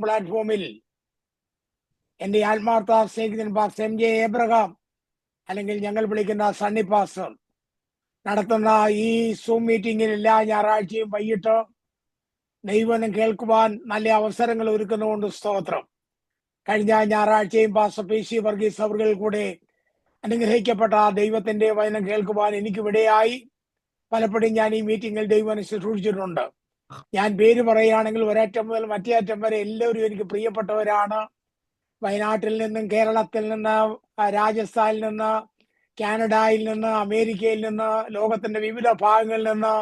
പ്ലാറ്റ്ഫോമിൽ എൻ്റെ ആത്മാർത്ഥ സ്നേഹിതൻ പാസ്റ്റർ MJ എബ്രഹാം, അല്ലെങ്കിൽ ഞങ്ങൾ വിളിക്കുന്ന സണ്ണി പാസ്റ്റർ, നടത്തുന്ന ഈ സൂം മീറ്റിംഗിൽ എല്ലാ ഞായറാഴ്ചയും വൈകിട്ട് ദൈവവചനം കേൾക്കുവാൻ നല്ല അവസരങ്ങൾ ഒരുക്കുന്നതുകൊണ്ട് സ്തോത്രം. കഴിഞ്ഞ ഞായറാഴ്ചയും പാസ്റ്റർ PC വർഗീസ് അവர்கள் കൂടെ അനുഗ്രഹിക്കപ്പെട്ട ദൈവത്തിന്റെ വചനം കേൾക്കുവാൻ എനിക്കിവിടെയായി. പലപ്പോഴും ഞാൻ ഈ മീറ്റിംഗിൽ ദൈവവചനം ശുശ്രൂഷിച്ചിട്ടുണ്ട്. ഞാൻ പേര് പറയുകയാണെങ്കിൽ ഒരറ്റം മുതൽ മറ്റേ അറ്റം വരെ എല്ലാവരും എനിക്ക് പ്രിയപ്പെട്ടവരാണ്. വയനാട്ടിൽ നിന്നും, കേരളത്തിൽ നിന്ന്, രാജസ്ഥാനിൽ നിന്ന്, കാനഡയിൽ നിന്ന്, അമേരിക്കയിൽ നിന്ന്, ലോകത്തിന്റെ വിവിധ ഭാഗങ്ങളിൽ നിന്ന്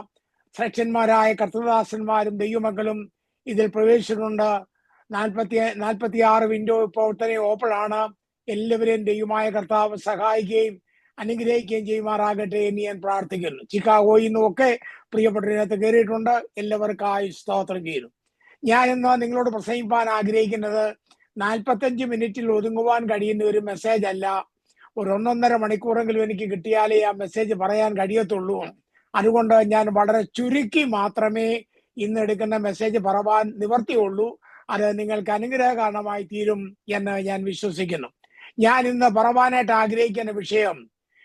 ശ്രേഷ്ഠന്മാരായ കർത്തൃദാസന്മാരും ദൈവമക്കളും ഇതിൽ പ്രവേശിച്ചിട്ടുണ്ട്. 46 വിൻഡോ ഇപ്പോൾ തന്നെ ഓപ്പൺ ആണ്. എല്ലാവരെയും ദൈവമായ കർത്താവ് സഹായിക്കുകയും അനുഗ്രഹിക്കുകയും ചെയ്യുമാറാകട്ടെ എന്ന് ഞാൻ പ്രാർത്ഥിക്കുന്നു. ചിക്കാഗോയിൽ നിന്നുമൊക്കെ പ്രിയപ്പെട്ടതിനകത്ത് കയറിയിട്ടുണ്ട്. എല്ലാവർക്കായി സ്തോത്രം ചെയ്യുന്നു. ഞാൻ ഇന്ന് നിങ്ങളോട് പ്രസംഗിപ്പാൻ ആഗ്രഹിക്കുന്നത് 45 മിനിറ്റിൽ ഒതുങ്ങുവാൻ കഴിയുന്ന ഒരു മെസ്സേജ് അല്ല. ഒരു 1.5 മണിക്കൂറെങ്കിലും എനിക്ക് കിട്ടിയാലേ ആ മെസ്സേജ് പറയാൻ കഴിയത്തുള്ളൂ. അതുകൊണ്ട് ഞാൻ വളരെ ചുരുക്കി മാത്രമേ ഇന്ന് എടുക്കുന്ന മെസ്സേജ് പറവാൻ നിവർത്തിയുള്ളൂ. അത് നിങ്ങൾക്ക് അനുഗ്രഹകാരണമായി തീരും എന്ന് ഞാൻ വിശ്വസിക്കുന്നു. ഞാൻ ഇന്ന് പറവാനായിട്ട് ആഗ്രഹിക്കുന്ന വിഷയം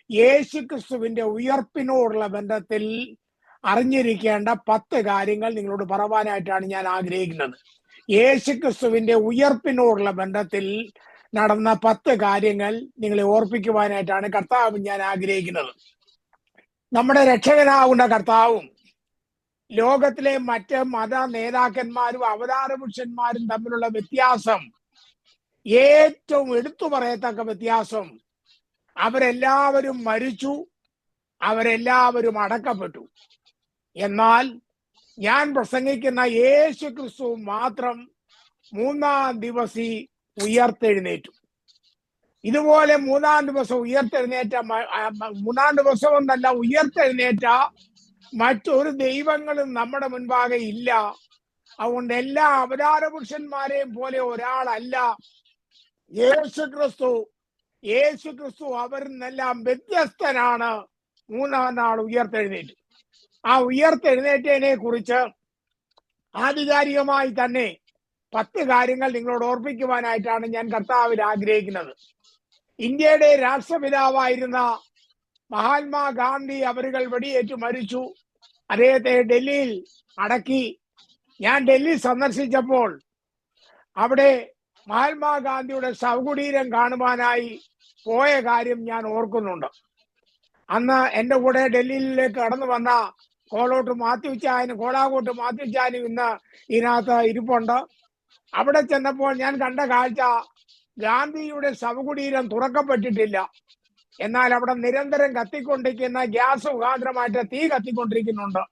യേശുക്രിസ്തുവിന്റെ ഉയർപ്പിനോടുള്ള ബന്ധത്തിൽ അറിഞ്ഞിരിക്കേണ്ട 10 കാര്യങ്ങൾ നിങ്ങളോട് പറവാനായിട്ടാണ് ഞാൻ ആഗ്രഹിക്കുന്നത്. യേശുക്രിസ്തുവിന്റെ ഉയർപ്പിനോടുള്ള ബന്ധത്തിൽ നടന്ന 10 കാര്യങ്ങൾ നിങ്ങളെ ഓർപ്പിക്കുവാനായിട്ടാണ് കർത്താവ് ഞാൻ ആഗ്രഹിക്കുന്നത്. നമ്മുടെ രക്ഷകനാകുന്ന കർത്താവും ലോകത്തിലെ മറ്റ് മത നേതാക്കന്മാരും അവതാര പുരുഷന്മാരും തമ്മിലുള്ള വ്യത്യാസം, ഏറ്റവും എടുത്തു പറയത്തക്ക വ്യത്യാസം, അവരെല്ലാവരും മരിച്ചു, അവരെല്ലാവരും അടക്കപ്പെട്ടു. എന്നാൽ ഞാൻ പ്രസംഗിക്കുന്ന യേശു ക്രിസ്തു മാത്രം 3-ാം ദിവസം ഉയർത്തെഴുന്നേറ്റു. ഇതുപോലെ 3-ാം ദിവസം ഉയർത്തെഴുന്നേറ്റ, 3-ാം ദിവസം എന്നല്ല, ഉയർത്തെഴുന്നേറ്റ മറ്റൊരു ദൈവങ്ങളും നമ്മുടെ മുൻപാകെ ഇല്ല. അതുകൊണ്ട് എല്ലാ അവതാര പുരുഷന്മാരെയും പോലെ ഒരാളല്ല യേശു ക്രിസ്തു. യേശു ക്രിസ്തു അവരിൽ നിന്നെല്ലാം വ്യത്യസ്തനാണ്. 3-ാം നാൾ ഉയർത്തെഴുന്നേറ്റു. ആ ഉയർത്തെഴുന്നേറ്റതിനെ കുറിച്ച് ആധികാരികമായി തന്നെ 10 കാര്യങ്ങൾ നിങ്ങളോട് ഓർപ്പിക്കുവാനായിട്ടാണ് ഞാൻ കർത്താവിൽ ആഗ്രഹിക്കുന്നത്. ഇന്ത്യയുടെ രാഷ്ട്രപിതാവായിരുന്ന മഹാത്മാഗാന്ധി അവരുകൾ വെടിയേറ്റ് മരിച്ചു. അദ്ദേഹത്തെ ഡൽഹിയിൽ അടക്കി. ഞാൻ ഡൽഹി സന്ദർശിച്ചപ്പോൾ അവിടെ മഹാത്മാഗാന്ധിയുടെ ശവകുടീരം കാണുവാനായി പോയ കാര്യം ഞാൻ ഓർക്കുന്നുണ്ട്. അന്ന് എൻ്റെ കൂടെ ഡൽഹിയിലേക്ക് കടന്നു വന്ന കോളാകോട്ട് മാത്യുച്ചായനും ഇന്ന് ഇതിനകത്ത് ഇരിപ്പുണ്ട്. അവിടെ ചെന്നപ്പോൾ ഞാൻ കണ്ട കാഴ്ച, ഗാന്ധിയുടെ ശവകുടീരം തുറക്കപ്പെട്ടിട്ടില്ല. എന്നാൽ അവിടെ നിരന്തരം കത്തിക്കൊണ്ടിരിക്കുന്ന ഗ്യാസ് മുഖാന്തരമായിട്ട് തീ കത്തിക്കൊണ്ടിരിക്കുന്നുണ്ട്.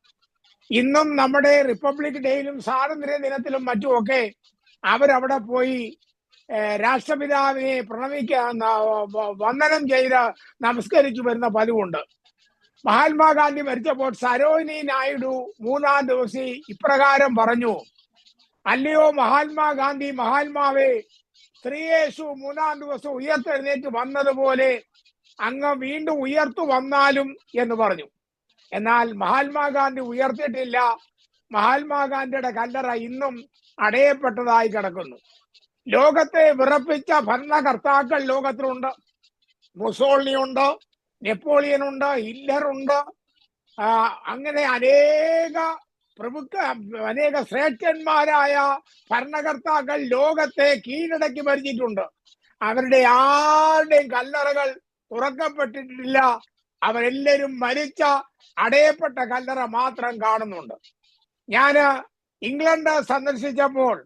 ഇന്നും നമ്മുടെ റിപ്പബ്ലിക് ഡേയിലും സ്വാതന്ത്ര്യ ദിനത്തിലും മറ്റുമൊക്കെ അവരവിടെ പോയി രാഷ്ട്രപിതാവിനെ വന്ദനം ചെയ്ത് നമസ്കരിച്ചു വരുന്ന പതിവുണ്ട്. മഹാത്മാഗാന്ധി മരിച്ചപ്പോൾ സരോജിനി നായിഡു 3-ാം ദിവസം ഇപ്രകാരം പറഞ്ഞു: അല്ലയോ മഹാത്മാഗാന്ധി, മഹാത്മാവേ, ശ്രീയേശു 3-ാം ദിവസം ഉയർത്തെഴുന്നേറ്റ് വന്നതുപോലെ അങ്ങ് വീണ്ടും ഉയർത്തു വന്നാലും എന്ന് പറഞ്ഞു. എന്നാൽ മഹാത്മാഗാന്ധി ഉയർത്തിയിട്ടില്ല. മഹാത്മാഗാന്ധിയുടെ കല്ലറ ഇന്നും അടയപ്പെട്ടതായി കിടക്കുന്നു. ലോകത്തെ വിറപ്പിച്ച ഭരണകർത്താക്കൾ ലോകത്തിലുണ്ട്. മുസോളിനി ഉണ്ട്, നെപ്പോളിയൻ ഉണ്ട്, ഹിറ്റ്ലർ ഉണ്ട്. അങ്ങനെ അനേക ശ്രേഷ്ഠന്മാരായ ഭരണകർത്താക്കൾ ലോകത്തെ കീഴടക്കി ഭരിച്ചിട്ടുണ്ട്. അവരുടെ ആരുടെയും കല്ലറകൾ തുറക്കപ്പെട്ടിട്ടില്ല. അവരെല്ലാവരും മരിച്ച അടയപ്പെട്ട കല്ലറ മാത്രം കാണുന്നുണ്ട്. ഞാൻ ഇംഗ്ലണ്ട് സന്ദർശിച്ചപ്പോൾ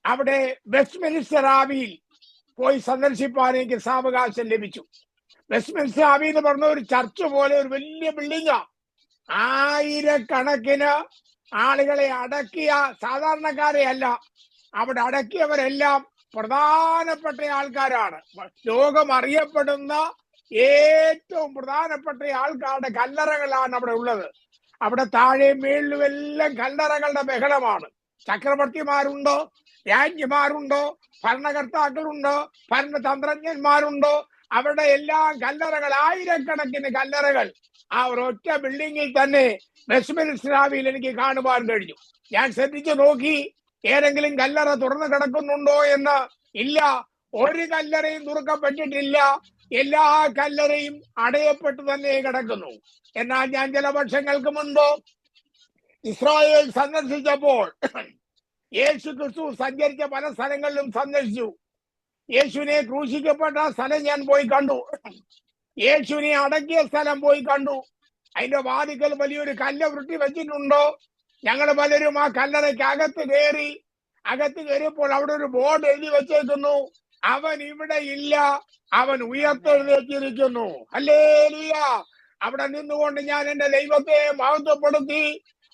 അവിടെ വെസ്റ്റ്മിനിസ്റ്റർ ആബിയിൽ പോയി സന്ദർശിപ്പാൻ എനിക്ക് സാവകാശം ലഭിച്ചു. വെസ്റ്റ്മിനിസ്റ്റർ ആബി എന്ന് പറഞ്ഞ ഒരു ചർച്ച് പോലെ ഒരു വലിയ ബിൽഡിംഗാ. 1000കണക്കിന് ആളുകളെ അടക്കിയ, സാധാരണക്കാരെ അല്ല, അവിടെ അടക്കിയവരെല്ലാം പ്രധാനപ്പെട്ട ആൾക്കാരാണ്. ലോകം അറിയപ്പെടുന്ന ഏറ്റവും പ്രധാനപ്പെട്ട ആൾക്കാരുടെ കല്ലറകളാണ് അവിടെ ഉള്ളത്. അവിടെ താഴെ മേളിലും എല്ലാം കല്ലറകളുടെ ബഹളമാണ്. ചക്രവർത്തിമാരുണ്ടോ, രാജ്ഞിമാരുണ്ടോ, ഭരണകർത്താക്കളുണ്ടോ, ഭരണതന്ത്രജ്ഞന്മാരുണ്ടോ, അവരുടെ എല്ലാം കല്ലറകൾ, 1000കണക്കിന് കല്ലറകൾ ആ ഒരൊറ്റ ബിൽഡിങ്ങിൽ തന്നെ വെസ്റ്റ്മിനിസ്റ്റർ ആബിയിൽ എനിക്ക് കാണുവാൻ കഴിഞ്ഞു. ഞാൻ ശ്രദ്ധിച്ചു നോക്കി. ഏതെങ്കിലും കല്ലറ തുറന്നു കിടക്കുന്നുണ്ടോ എന്ന്? ഇല്ല, ഒരു കല്ലറയും തുറക്കപ്പെട്ടിട്ടില്ല. എല്ലാ കല്ലറയും അടയപ്പെട്ടു തന്നെ കിടക്കുന്നു. എന്നാൽ ഞാൻ ചില വർഷങ്ങൾക്ക് മുൻപ് ഇസ്രായേൽ സന്ദർശിച്ചപ്പോൾ യേശു ക്രിസ്തു സഞ്ചരിച്ച പല സ്ഥലങ്ങളിലും സന്ദർശിച്ചു. യേശുവിനെ ക്രൂശിക്കപ്പെട്ട സ്ഥലം ഞാൻ പോയി കണ്ടു. യേശുവിനെ അടക്കിയ സ്ഥലം പോയി കണ്ടു. അതിന്റെ വാതിക്കൽ വലിയൊരു കല്ല് ഉരുട്ടി വെച്ചിട്ടുണ്ടോ. ഞങ്ങൾ പലരും ആ കല്ലറയ്ക്ക് അകത്ത് കയറിയപ്പോൾ അവിടെ ഒരു ബോർഡ് എഴുതി വെച്ചേക്കുന്നു, അവൻ ഇവിടെ ഇല്ല, അവൻ ഉയർത്തെഴുന്നേറ്റിരിക്കുന്നു. ഹല്ലേലൂയ. അവിടെ നിന്നുകൊണ്ട് ഞാൻ എന്റെ ദൈവത്തെ മഹത്വപ്പെടുത്തി.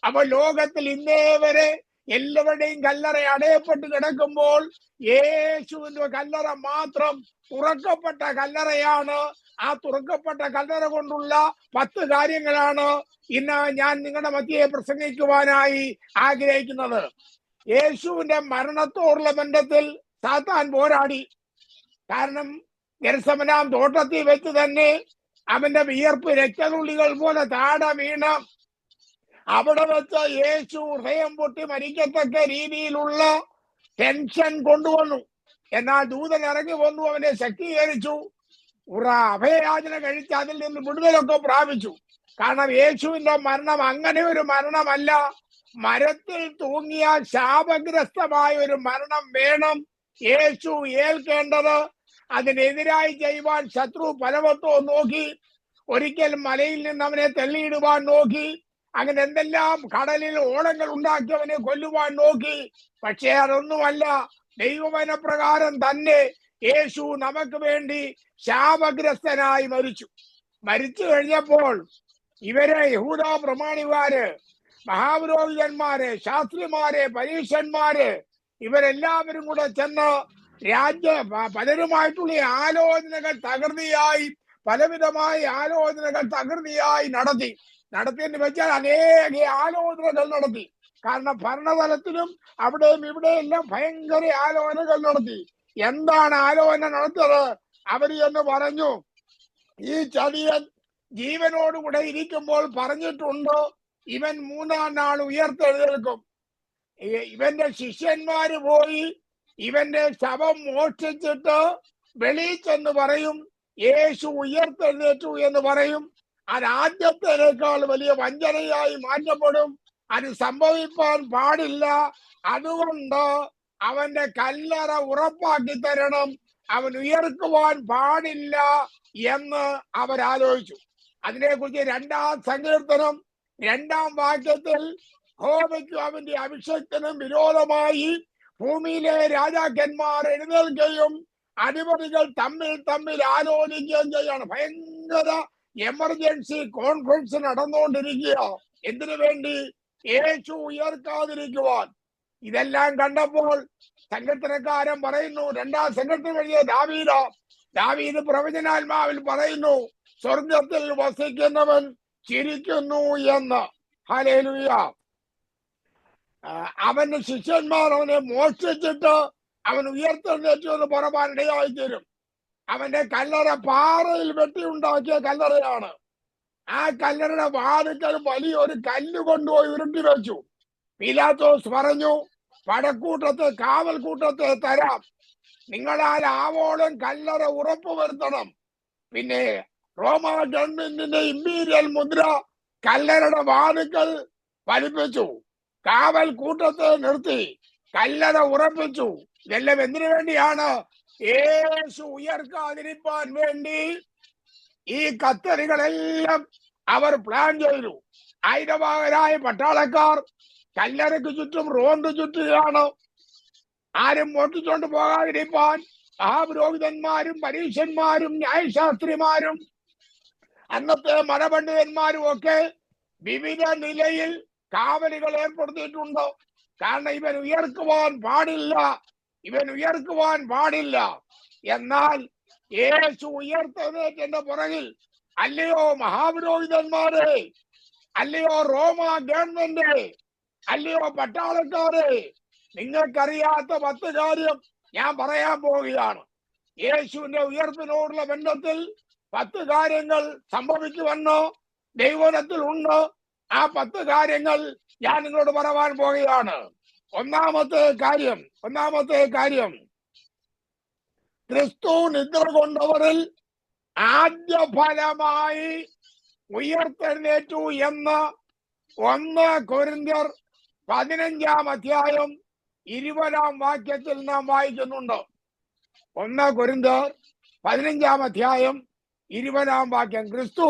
അപ്പൊ ലോകത്തിൽ ഇന്നേ വരെ എല്ലാവരുടെയും കല്ലറ അടയപ്പെട്ട് കിടക്കുമ്പോൾ യേശുവിന്റെ കല്ലറ മാത്രം തുറക്കപ്പെട്ട കല്ലറയാണ്. ആ തുറക്കപ്പെട്ട കല്ലറ കൊണ്ടുള്ള 10 കാര്യങ്ങളാണ് ഇന്ന് ഞാൻ നിങ്ങളുടെ മധ്യയെ പ്രസംഗിക്കുവാനായി ആഗ്രഹിക്കുന്നത്. യേശുവിന്റെ മരണത്തോടുള്ള ബന്ധത്തിൽ സാത്താൻ പോരാടി. കാരണം ഗെത്സമനാം തോട്ടത്തിൽ വെച്ച് തന്നെ അവന്റെ വിയർപ്പ് രക്തതുള്ളികൾ പോലെ താഴെ വീണ് അവിടെ വെച്ച് യേശു ഹൃദയം പൊട്ടി മരിക്കത്തക്ക രീതിയിലുള്ള ടെൻഷൻ കൊണ്ടുവന്നു. എന്നാൽ ദൂതൻ ഇറങ്ങി വന്നു, അവനെ ശക്തീകരിച്ചു. അഭയയാചന കഴിച്ച് അതിൽ നിന്ന് വിടുതലൊക്കെ പ്രാപിച്ചു. കാരണം യേശുവിന്റെ മരണം അങ്ങനെ ഒരു മരണമല്ല. മരത്തിൽ തൂങ്ങിയ ശാപഗ്രസ്തമായ ഒരു മരണം വേണം യേശു ഏൽക്കേണ്ടത്. അതിനെതിരായി ചെയ്യുവാൻ ശത്രു പലവട്ടവും നോക്കി. ഒരിക്കൽ മലയിൽ നിന്ന് അവനെ തള്ളിയിടുവാൻ നോക്കി. അങ്ങനെ എന്തെല്ലാം കടലിൽ ഓളങ്ങൾ ഉണ്ടാക്കി അവനെ കൊല്ലുവാൻ നോക്കി. പക്ഷേ അതൊന്നുമല്ല. ദൈവവചനപ്രകാരം തന്നെ യേശു നമുക്ക് വേണ്ടി ശാപഗ്രസ്തനായി മരിച്ചു കഴിഞ്ഞപ്പോൾ ഇവരെ യഹൂദ പ്രമാണിമാര്, മഹാപുരോഹിതന്മാര്, ശാസ്ത്രിമാര്, പരീക്ഷന്മാര് ഇവരെല്ലാവരും കൂടെ ചെന്ന് പലരുമായിട്ടുള്ള ആലോചനകൾ പലവിധമായ ആലോചനകൾ തകൃതിയായി നടത്തിയെന്ന് വെച്ചാൽ അനേക ആലോചനകൾ നടത്തി. കാരണം ഭരണതലത്തിലും അവിടെയും ഇവിടെയെല്ലാം ഭയങ്കര ആലോചനകൾ നടത്തി. എന്താണ് ആലോചന നടത്തിയത്? അവര് എന്ന് പറഞ്ഞു, ഈ ചതിയൻ ജീവനോടുകൂടെ ഇരിക്കുമ്പോൾ പറഞ്ഞിട്ടുണ്ട്, ഇവൻ 3-ാം നാൾ ഉയർത്തെഴുന്നേൽക്കും. ഇവന്റെ ശിഷ്യന്മാര് പോയി ഇവന്റെ ശവം മോഷ്ടിച്ചിട്ട് വെളിയിൽ ചെന്ന് പറയും, യേശു ഉയർത്തെഴുന്നേറ്റു എന്ന് പറയും. അത് ആദ്യത്തേക്കാൾ വലിയ വഞ്ചനയായി മാറ്റപ്പെടും. അത് സംഭവിക്കാൻ പാടില്ല. അതുകൊണ്ട് അവന്റെ കല്ലറ ഉറപ്പാക്കി തരണം, അവൻ ഉയർക്കുവാൻ പാടില്ല എന്ന് അവരാലോചിച്ചു. അതിനെക്കുറിച്ച് 2-ാം സങ്കീർത്തനം 2-ാം വാക്യത്തിൽ യഹോവയ്ക്കും അവന്റെ അഭിഷേകത്തിനും വിരോധമായി ഭൂമിയിലെ രാജാക്കന്മാർ എഴുന്നേൽക്കുകയും അധിപതികൾ തമ്മിൽ ആലോചിക്കുകയും ചെയ്യാണ്. ഭയങ്കര എമർജൻസി കോൺഫറൻസ് നടന്നുകൊണ്ടിരിക്കുക. എന്തിനു വേണ്ടി? യേശു ഉയർക്കാതിരിക്കുവാൻ. ഇതെല്ലാം കണ്ടപ്പോൾ സങ്കീർത്തനക്കാരൻ പറയുന്നു, 2-ാം സങ്കീർത്തനം എഴുതിയ ദാവീദ് പ്രവചനാത്മാവിൽ പറയുന്നു, സ്വർഗത്തിൽ വസിക്കുന്നവൻ ചിരിക്കുന്നു എന്ന്. ഹല്ലേലൂയ. അവന്റെ ശിഷ്യന്മാർ അവനെ മോഷ്ടിച്ചിട്ട് അവൻ ഉയർത്തെഴുന്നേറ്റു എന്ന് പറയാൻ ഇടയായി തീരും. അവന്റെ കല്ലറ പാറയിൽ വെട്ടിയുണ്ടാക്കിയ കല്ലറയാണ്. ആ കല്ലറയുടെ വാതിക്കൽ വലിയൊരു കല്ല് കൊണ്ടുപോയി ഉരുട്ടി വെച്ചു. പീലാത്തോസ് പറഞ്ഞു, കാവൽക്കൂട്ടത്തെ തരാം, നിങ്ങളാൽ ആവോളം കല്ലറ ഉറപ്പ് വരുത്തണം. പിന്നെ റോമ ഗവൺമെന്റിന്റെ ഇമ്പീരിയൽ മുദ്ര കല്ലറയുടെ വാതിക്കൽ പതിപ്പിച്ചു. കാവൽ കൂട്ടത്തെ നിർത്തി കല്ലറ ഉറപ്പിച്ചു. ഇതെല്ലാം എന്തിനു വേണ്ടിയാണ്? യേശു ഉയർക്കാതിരിക്കാൻ വേണ്ടി ഈ കത്തറികളെല്ലാം അവർ പ്ലാൻ ചെയ്തു. ആയുധവാഹരായ പട്ടാളക്കാർ കല്ലറയ്ക്ക് ചുറ്റും റോന്ത് ചുറ്റുകയാണ്. ആരും മോട്ടിച്ചോണ്ട് പോകാതിരിക്കാൻ മഹാപുരോഹിതന്മാരും പരീക്ഷന്മാരും ന്യായശാസ്ത്രിമാരും അന്നത്തെ മതപണ്ഡിതന്മാരും ഒക്കെ വിവിധ നിലയിൽ കാവലുകൾ ഏർപ്പെടുത്തിയിട്ടുണ്ട്. കാരണം ഇവൻ ഉയർക്കുവാൻ പാടില്ല. എന്നാൽ യേശു ഉയർത്തെഴുന്നേറ്റതിന്റെ പുറകിൽ അല്ലയോ മഹാപുരോഹിതന്മാരെ, അല്ലയോ റോമ ഗവൺമെന്റ്, അല്ലയോ പട്ടാളക്കാരെ, നിങ്ങൾക്കറിയാത്ത 10 കാര്യം ഞാൻ പറയാൻ പോവുകയാണ്. യേശുവിന്റെ ഉയർപ്പിനോടുള്ള ബന്ധത്തിൽ 10 കാര്യങ്ങൾ സംഭവിക്കുമെന്ന് ദൈവത്തിൽ ഉണ്ട്. ആ 10 കാര്യങ്ങൾ ഞാൻ നിങ്ങളോട് പറയാൻ പോവുകയാണ്. ഒന്നാമത്തെ കാര്യം ക്രിസ്തു നിദ്ര കൊണ്ടവരിൽ ആദ്യ ഫലമായി ഉയർത്തെഴുന്നേറ്റു എന്ന് 1 കൊരിന്ത്യർ 15-ാം അധ്യായം 20-ാം വാക്യത്തിൽ നാം വായിക്കുന്നുണ്ട്. 1 കൊരിന്ത്യർ 15-ാം അധ്യായം 20-ാം വാക്യം. ക്രിസ്തു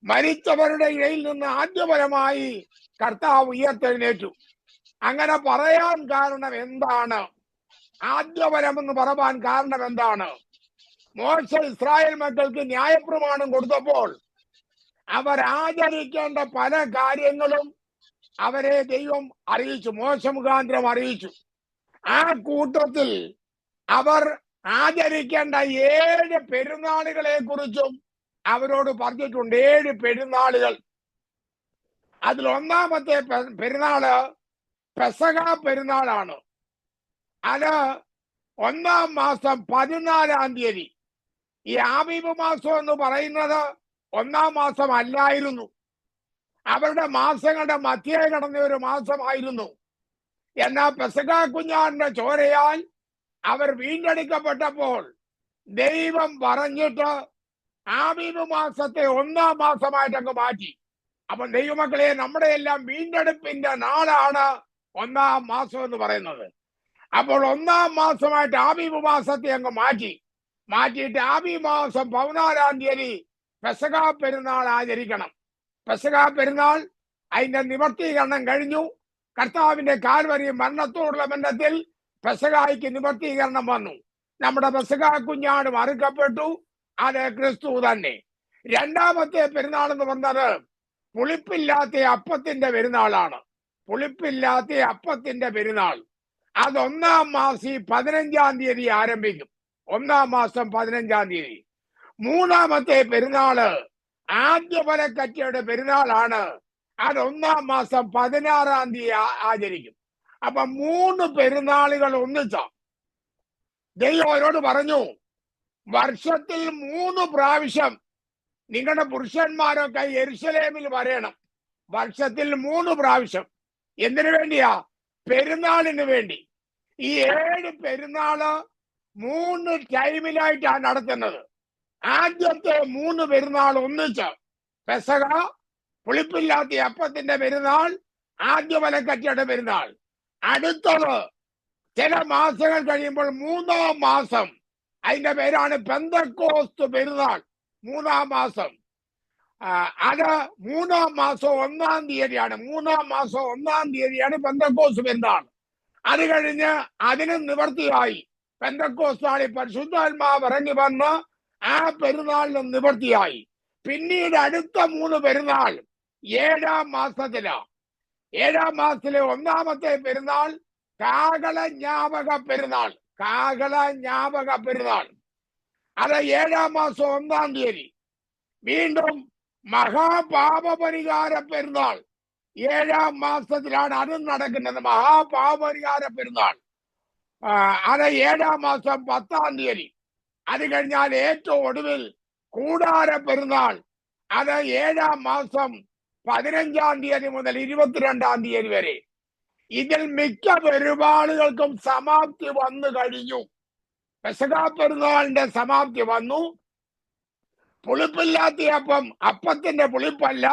മരിച്ചവരുടെ ഇടയിൽ നിന്ന് ആദ്യഫലമായി കർത്താവ് ഉയർത്തെഴുന്നേറ്റു. അങ്ങനെ പറയാൻ കാരണം എന്താണ്? ആദ്യഫലം എന്ന് പറയാൻ കാരണം എന്താണ്? മോശ ഇസ്രായേൽ മക്കൾക്ക് ന്യായപ്രമാണം കൊടുത്തപ്പോൾ അവർ ആചരിക്കേണ്ട പല കാര്യങ്ങളും അവരെ ദൈവം അറിയിച്ചു, മോശ മുഖാന്തരം അറിയിച്ചു. ആ കൂട്ടത്തിൽ അവർ ആചരിക്കേണ്ട 7 പെരുന്നാളുകളെ കുറിച്ചും അവരോട് പറഞ്ഞിട്ടുണ്ട്. 7 പെരുന്നാളുകൾ. അതിൽ ഒന്നാമത്തെ പെരുന്നാള് പെസഹ പെരുന്നാളാണ്. അത് 1-ാം മാസം 14-ാം തീയതി. ഈ ആബീബ് മാസം എന്ന് പറയുന്നത് 1-ാം മാസം അല്ലായിരുന്നു. അവരുടെ മാസങ്ങളുടെ മധ്യേ കടന്ന ഒരു മാസമായിരുന്നു. എന്നാൽ പെസഹ കുഞ്ഞാടിന്റെ ചോരയാൽ അവർ വീണ്ടെടുക്കപ്പെട്ടപ്പോൾ ദൈവം പറഞ്ഞിട്ട് ആബീബ് മാസത്തെ 1-ാം മാസമായിട്ട് അങ്ങ് മാറ്റി. അപ്പൊ ദൈവമക്കളെ, നമ്മുടെ എല്ലാം വീണ്ടെടുപ്പിന്റെ നാളാണ് 1-ാം മാസം എന്ന് പറയുന്നത്. അപ്പോൾ 1-ാം മാസമായിട്ട് ആബീബ് മാസത്തെ അങ്ങ് മാറ്റിയിട്ട് ആബീബ് മാസം 14-ാം തീയതി പെസഹ പെരുന്നാൾ ആചരിക്കണം. പെസഹ പെരുന്നാൾ അതിന്റെ നിവർത്തീകരണം കഴിഞ്ഞു. കർത്താവിന്റെ കാൽവരി മരണത്തോടുള്ള ബന്ധത്തിൽ പെസഹായ്ക്ക് നിവർത്തീകരണം വന്നു. നമ്മുടെ പെസഹ കുഞ്ഞാട് മറുക്കപ്പെട്ടു. അത് ക്രിസ്തു തന്നെ. രണ്ടാമത്തെ പെരുന്നാൾ എന്ന് പറഞ്ഞത് പുളിപ്പില്ലാത്ത അപ്പത്തിന്റെ പെരുന്നാളാണ്. പുളിപ്പില്ലാത്ത അപ്പത്തിന്റെ പെരുന്നാൾ. അത് 1-ാം മാസം 15-ാം തീയതി ആരംഭിക്കും. 1-ാം മാസം 15-ാം തീയതി. മൂന്നാമത്തെ പെരുന്നാള് ആദ്യഫലക്കറ്റയുടെ പെരുന്നാളാണ്. അത് 1-ാം മാസം 16-ാം തീയതി ആചരിക്കും. അപ്പൊ 3 പെരുന്നാളുകൾ ഒന്നിച്ച ദൈവം അവരോട് പറഞ്ഞു, വർഷത്തിൽ 3 പ്രാവശ്യം നിങ്ങളുടെ പുരുഷന്മാരൊക്കെ യെരുശലേമിൽ വരണം. വർഷത്തിൽ 3 പ്രാവശ്യം. എന്തിനു വേണ്ടിയാ? പെരുന്നാളിന് വേണ്ടി. ഈ 7 പെരുന്നാള് 3 ടൈമിലായിട്ടാണ് നടത്തുന്നത്. ആദ്യത്തെ 3 പെരുന്നാൾ ഒന്നിച്ച് പെസഹ, പുളിപ്പില്ലാത്ത അപ്പത്തിന്റെ പെരുന്നാൾ, ആദ്യഫലക്കറ്റയുടെ പെരുന്നാൾ. അടുത്തത് ചില മാസങ്ങൾ കഴിയുമ്പോൾ 3-ാം മാസം, അതിന്റെ പേരാണ് പെന്തക്കോസ്ത് പെരുന്നാൾ. 3-ാം മാസം. അത് 3-ാം മാസം 1-ാം തീയതിയാണ്. 3-ാം മാസം 1-ാം തീയതിയാണ് പെന്തക്കോസ്ത് പെരുന്നാൾ. അത് കഴിഞ്ഞ് അതിന് നിവർത്തിയായി. പെന്തക്കോസ്ത് നാളിൽ പരിശുദ്ധാത്മാവ് ഇറങ്ങി വന്ന് ആ പെരുന്നാളിന് നിവർത്തിയായി. പിന്നീട് അടുത്ത 3 പെരുന്നാൾ 7-ാം മാസത്തിലാണ്. 7-ാം മാസത്തിലെ 1-ാമത്തെ പെരുന്നാൾ കാഹള ജ്ഞാപക പെരുന്നാൾ. കാഹള ജ്ഞാപക പെരുന്നാൾ. അത് 7-ാം മാസം 1-ാം തീയതി. വീണ്ടും മഹാപാപപരിഹാര പെരുന്നാൾ 7-ാം മാസത്തിലാണ് അതും നടക്കുന്നത്. മഹാപാപപരിഹാര പെരുന്നാൾ അത് 7-ാം മാസം 10-ാം തീയതി. അത് കഴിഞ്ഞാൽ ഏറ്റവും ഒടുവിൽ കൂടാര പെരുന്നാൾ. അത് 7-ാം മാസം 15-ാം തീയതി മുതൽ 22-ാം തീയതി വരെ. ഇതിൽ മിക്ക പെരുന്നാളുകൾക്കും സമാപ്തി വന്നു കഴിഞ്ഞു. പെസഹ പെരുന്നാളിന്റെ സമാപ്തി വന്നു. പുളിപ്പില്ലാത്ത അപ്പം, അപ്പത്തിന്റെ പുളിപ്പല്ല.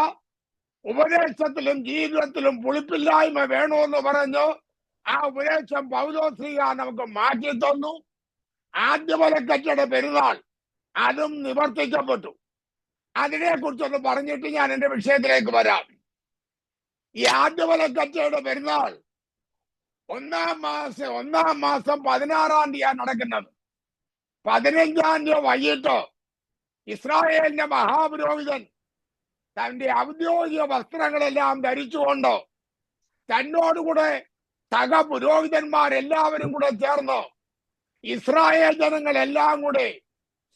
ഉപദേശത്തിലും ജീവിതത്തിലും പുളിപ്പില്ലായ്മ വേണമെന്ന് പറഞ്ഞു ആ ഉപദേശം പൗലോസ്ലീഹ നമുക്ക് മാറ്റി തന്നു. ആദ്യഫലക്കറ്റയുടെ പെരുന്നാൾ അതും നിവർത്തിക്കപ്പെട്ടു. അതിനെ കുറിച്ചൊന്ന് പറഞ്ഞിട്ട് ഞാൻ എന്റെ വിഷയത്തിലേക്ക് വരാം. ഈ ആദ്യഫലക്കറ്റയുടെ പെരുന്നാൾ 1-ാം മാസം 16-ാം തീയതിയാണ് നടക്കുന്നത്. 15-ാം തീയതി വൈകിട്ട് ഇസ്രായേലിന്റെ മഹാപുരോഹിതൻ തന്റെ ഔദ്യോഗിക വസ്ത്രങ്ങളെല്ലാം ധരിച്ചുകൊണ്ട് തന്നോടുകൂടെ പുരോഹിതന്മാരെല്ലാവരും കൂടെ ചേർന്ന് ഇസ്രായേൽ ജനങ്ങളെല്ലാം കൂടെ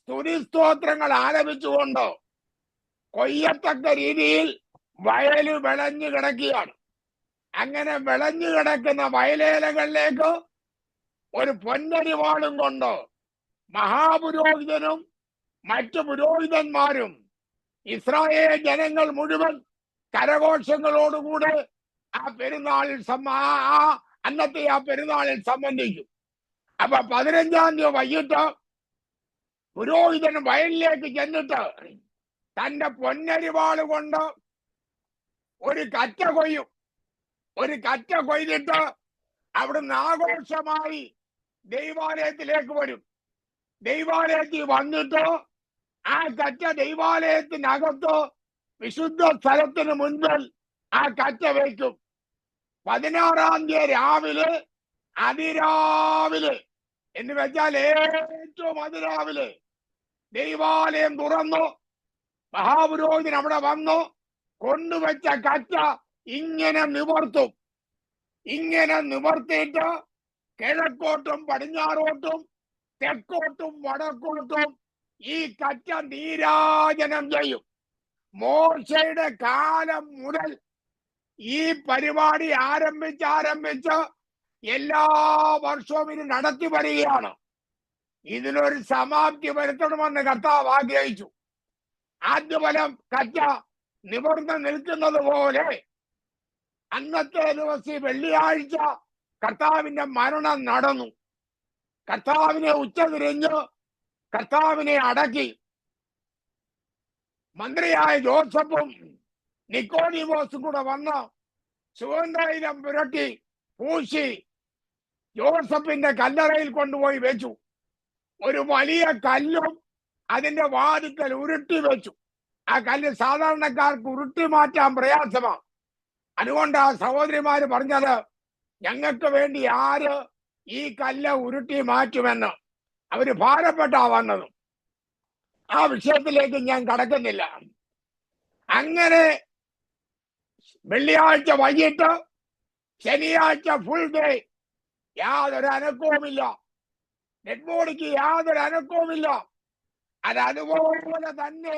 സ്തുതിസ്തോത്രങ്ങൾ ആലപിച്ചുകൊണ്ട് കൊയ്യത്തക്ക രീതിയിൽ വയല് വിളഞ്ഞു കിടക്കുകയാണ്. അങ്ങനെ വിളഞ്ഞു കിടക്കുന്ന വയലേലകളിലേക്ക് ഒരു പൊന്നരിവാളും കൊണ്ട് മഹാപുരോഹിതനും മറ്റു പുരോഹിതന്മാരും ഇസ്രായേൽ ജനങ്ങൾ മുഴുവൻ കരഘോഷങ്ങളോടുകൂടെ ആ പെരുന്നാളിൽ അന്നത്തെ ആ പെരുന്നാളിൽ സംബന്ധിക്കും. അപ്പൊ 15-ാം തീയതി വൈകിട്ട് പുരോഹിതൻ വയലിലേക്ക് ചെന്നിട്ട് തന്റെ പൊന്നരിവാള് കൊണ്ട് ഒരു കറ്റ കൊയ്യും. ഒരു കറ്റ കൊയ്തിട്ട് അവിടുന്ന് ആഘോഷമായി ദൈവാലയത്തിലേക്ക് വരും. ദൈവാലയത്തിൽ വന്നിട്ട് ആ കറ്റ ദൈവാലയത്തിനകത്ത് വിശുദ്ധ സ്ഥലത്തിന് മുൻപിൽ ആ കറ്റ വയ്ക്കും. 16-ാം തീയതി രാവിലെ, അതിരാവിലെ എന്ന് വെച്ചാൽ ഏറ്റവും അതിരാവിലെ ദൈവാലയം തുറന്നു മഹാപുരോഹിതൻ അവിടെ വന്നു കൊണ്ടുവച്ച കറ്റ ഇങ്ങനെ നിവർത്തും. ഇങ്ങനെ നിവർത്തിയിട്ട് കിഴക്കോട്ടും പടിഞ്ഞാറോട്ടും തെക്കോട്ടും വടക്കോട്ടും ഈ കറ്റ നീരാജനം ചെയ്യും. മോശയുടെ കാലം മുതൽ ഈ പരിപാടി ആരംഭിച്ച് എല്ലാ വർഷവും ഇത് നടത്തി വരികയാണ്. ഇതിനൊരു സമാപ്തി വരുത്തണമെന്ന് കർത്താവ് ആഗ്രഹിച്ചു. ആദ്യഫലം കറ്റ നിവർന്ന് നിൽക്കുന്നത് പോലെ അന്നത്തെ ദിവസം വെള്ളിയാഴ്ച കർത്താവിന്റെ മരണം നടന്നു. കർത്താവിനെ ഉച്ചതിരിഞ്ഞ് കർത്താവിനെ അടക്കി. മന്ത്രിയായ ജോസഫും നിക്കോദീമോസും കൂടെ വന്ന് സുഗന്ധതൈലം പുരട്ടി പൂശി ജോസഫിന്റെ കല്ലറയിൽ കൊണ്ടുപോയി വെച്ചു. ഒരു വലിയ കല്ലും അതിന്റെ വാതിക്കൽ ഉരുട്ടി വെച്ചു. ആ കല്ല് സാധാരണക്കാർക്ക് ഉരുട്ടി മാറ്റാൻ പ്രയാസമാണ്. അതുകൊണ്ട് ആ സഹോദരിമാര് പറഞ്ഞത്, ഞങ്ങൾക്ക് വേണ്ടി ആര് ഈ കല്ല് ഉരുട്ടി മാറ്റുമെന്ന്. അവര് ഭാരപ്പെട്ടാ വന്നത്. ആ വിഷയത്തിലേക്ക് ഞാൻ കടക്കുന്നില്ല. അങ്ങനെ വെള്ളിയാഴ്ച വൈകിട്ട് ശനിയാഴ്ച ഫുൾ ഡേ യാതൊരു അനക്കവുമില്ല. ഡെഡ് ബോഡിക്ക് യാതൊരു അനക്കവുമില്ല. അത് അതുപോലെ തന്നെ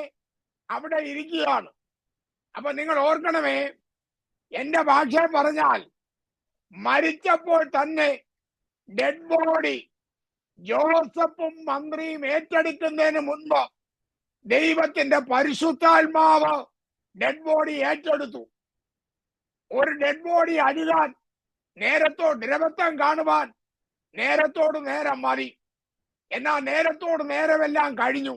അവിടെ ഇരിക്കുകയാണ്. അപ്പൊ നിങ്ങൾ ഓർക്കണമേ, എന്റെ ഭാഷ പറഞ്ഞാൽ മരിച്ചപ്പോൾ തന്നെ ഡെഡ് ബോഡി ജോസഫും മന്ത്രിയും ഏറ്റെടുക്കുന്നതിന് മുൻപ് ദൈവത്തിന്റെ പരിശുദ്ധാത്മാവ് ഡെഡ് ബോഡി ഏറ്റെടുത്തു. ഒരു ഡെഡ് ബോഡി അഴുകാൻ നേരത്തോട് ദ്രവത്വം കാണുവാൻ നേരത്തോട് നേരം മതി. എന്നാൽ നേരത്തോട് നേരമെല്ലാം കഴിഞ്ഞു.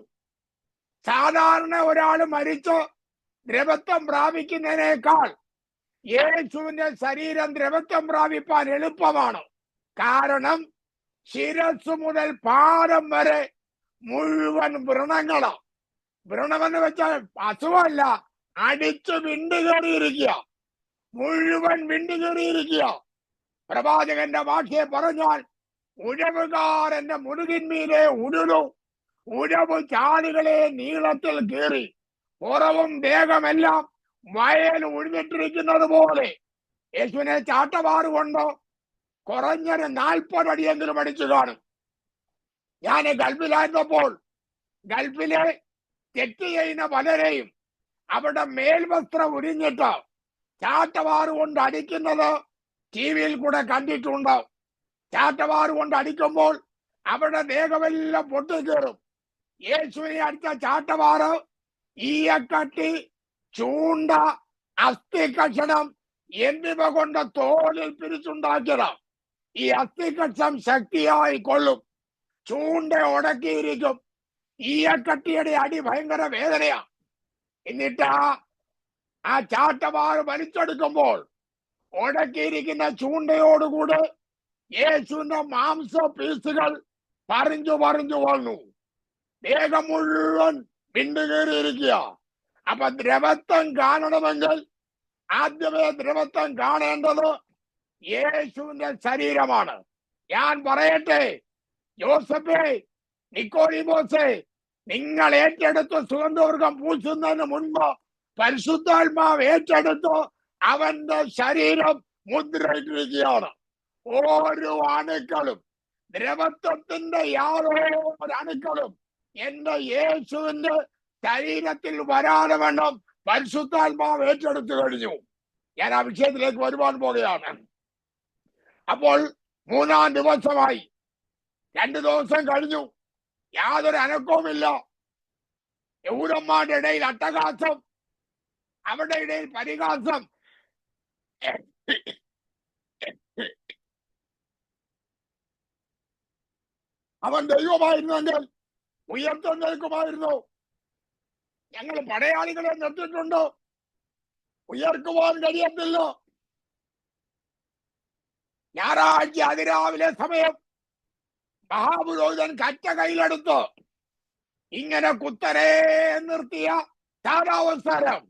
സാധാരണ ഒരാൾ മരിച്ച് ദ്രവത്വം പ്രാപിക്കുന്നതിനേക്കാൾ യേശുവിന്റെ ശരീരം ദ്രവത്വം പ്രാപിപ്പാൻ എളുപ്പമാണ്. കാരണം ശിരസ് മുതൽ പാദം വരെ മുഴുവൻ വ്രണങ്ങളാണ്. വ്രണമെന്ന് വെച്ചാൽ അസുഖമല്ല, അടിച്ചു വിണ്ടുകയറിയിരിക്കുക, മുഴുവൻ വിണ്ടുകയറിയിരിക്കുക. പ്രവാചകന്റെ ഭാഷയെ പറഞ്ഞാൽ ഉഴവുകാരന്റെ മുതുകിന്മീലെ ഉരുളു, ഉഴവ് ചാലുകളെ നീളത്തിൽ കീറി, പുറവും ദേഹമെല്ലാം വയൽ ഉഴുതിട്ടിരിക്കുന്നത് പോലെ യേശുവിനെ ചാട്ടവാറ് കൊണ്ട് കുറഞ്ഞൊരു 40 അടിയെങ്കിലും അടിച്ചു കാണും. ഞാൻ ഗൾഫിലായിരുന്നപ്പോൾ ഗൾഫിലെ തെറ്റ് ചെയ്യുന്ന പലരെയും അവിടെ മേൽവസ്ത്രം ഉരിഞ്ഞിട്ട് ചാട്ടവാറ് കൊണ്ട് അടിക്കുന്നത് TV-യിൽ കൂടെ കണ്ടിട്ടുണ്ട്. ചാട്ടവാറ് കൊണ്ട് അടിക്കുമ്പോൾ അവിടെ ദേഹമെല്ലാം പൊട്ടിക്കേറും. യേശുവിനെ അടിച്ച ചാട്ടവാറ് ഈയക്കട്ടി, ചൂണ്ട, അസ്ഥി കഷണം എന്നിവ കൊണ്ട് തോലിൽ പിരിച്ചുണ്ടാക്കിയതാണ്. ഈ അസ്ഥി കഷം ശക്തിയായി കൊള്ളും, ചൂണ്ട ഉടക്കിയിരിക്കും. ഈയക്കട്ടിയുടെ അടി ഭയങ്കര വേദനയാണ്. എന്നിട്ട് ആ ചാട്ടവാറ് വലിച്ചെടുക്കുമ്പോൾ ഉടക്കിയിരിക്കുന്ന ചൂണ്ടയോടുകൂടി യേശുവിന്റെ മാംസ പീസുകൾ പറഞ്ഞു വന്നു. ദേഹം മുഴുവൻ വിണ്ടുകയറിയിരിക്കുക. അപ്പൊ ദ്രവത്വം കാണണമെങ്കിൽ ആദ്യമേ ദ്രവത്വം കാണേണ്ടത് യേശുവിന്റെ ശരീരമാണ്. ഞാൻ പറയട്ടെ, ജോസഫേ, നിക്കോദീമോസേ, നിങ്ങൾ ഏറ്റെടുത്ത് സുഗന്ധവർഗം പൂശുന്നതിന് മുൻപ് പരിശുദ്ധാത്മാവ് ഏറ്റെടുത്ത് അവന്റെ ശരീരം മുദ്രയിട്ടിരിക്കുകയാണ്. ഓരോ അണുക്കളും, ദ്രവത്വത്തിന്റെ യാതൊരു അണുക്കളും എന്റെ യേശുവിന്റെ ശരീരത്തിൽ വരാതെ വേണം പരിശുദ്ധാത്മാവ് ഏറ്റെടുത്തു കഴിഞ്ഞു. ഞാൻ ആ വിഷയത്തിലേക്ക് വരുവാൻ പോവുകയാണ്. അപ്പോൾ 3-ാം ദിവസമായി, 2 ദിവസം കഴിഞ്ഞു, യാതൊരു അനക്കവുമില്ല. യഹൂദന്മാരുടെ ഇടയിൽ അട്ടഹാസം, അവരുടെ ഇടയിൽ പരിഹാസം. അവൻ ദൈവമായിരുന്നെങ്കിൽ ഉയർത്തെഴുന്നേൽക്കുമായിരുന്നു. ഞങ്ങൾ പടയാളികളെ നിർത്തിയിട്ടുണ്ട്, ഉയർക്കുവാൻ കഴിയത്തില്ല. ഞായറാഴ്ച അതിരാവിലെ സമയം മഹാപുരോഹിതൻ കറ്റ കയ്യിലെടുത്ത് ഇങ്ങനെ കുത്തനെ നിർത്തിയ കാലാവസരം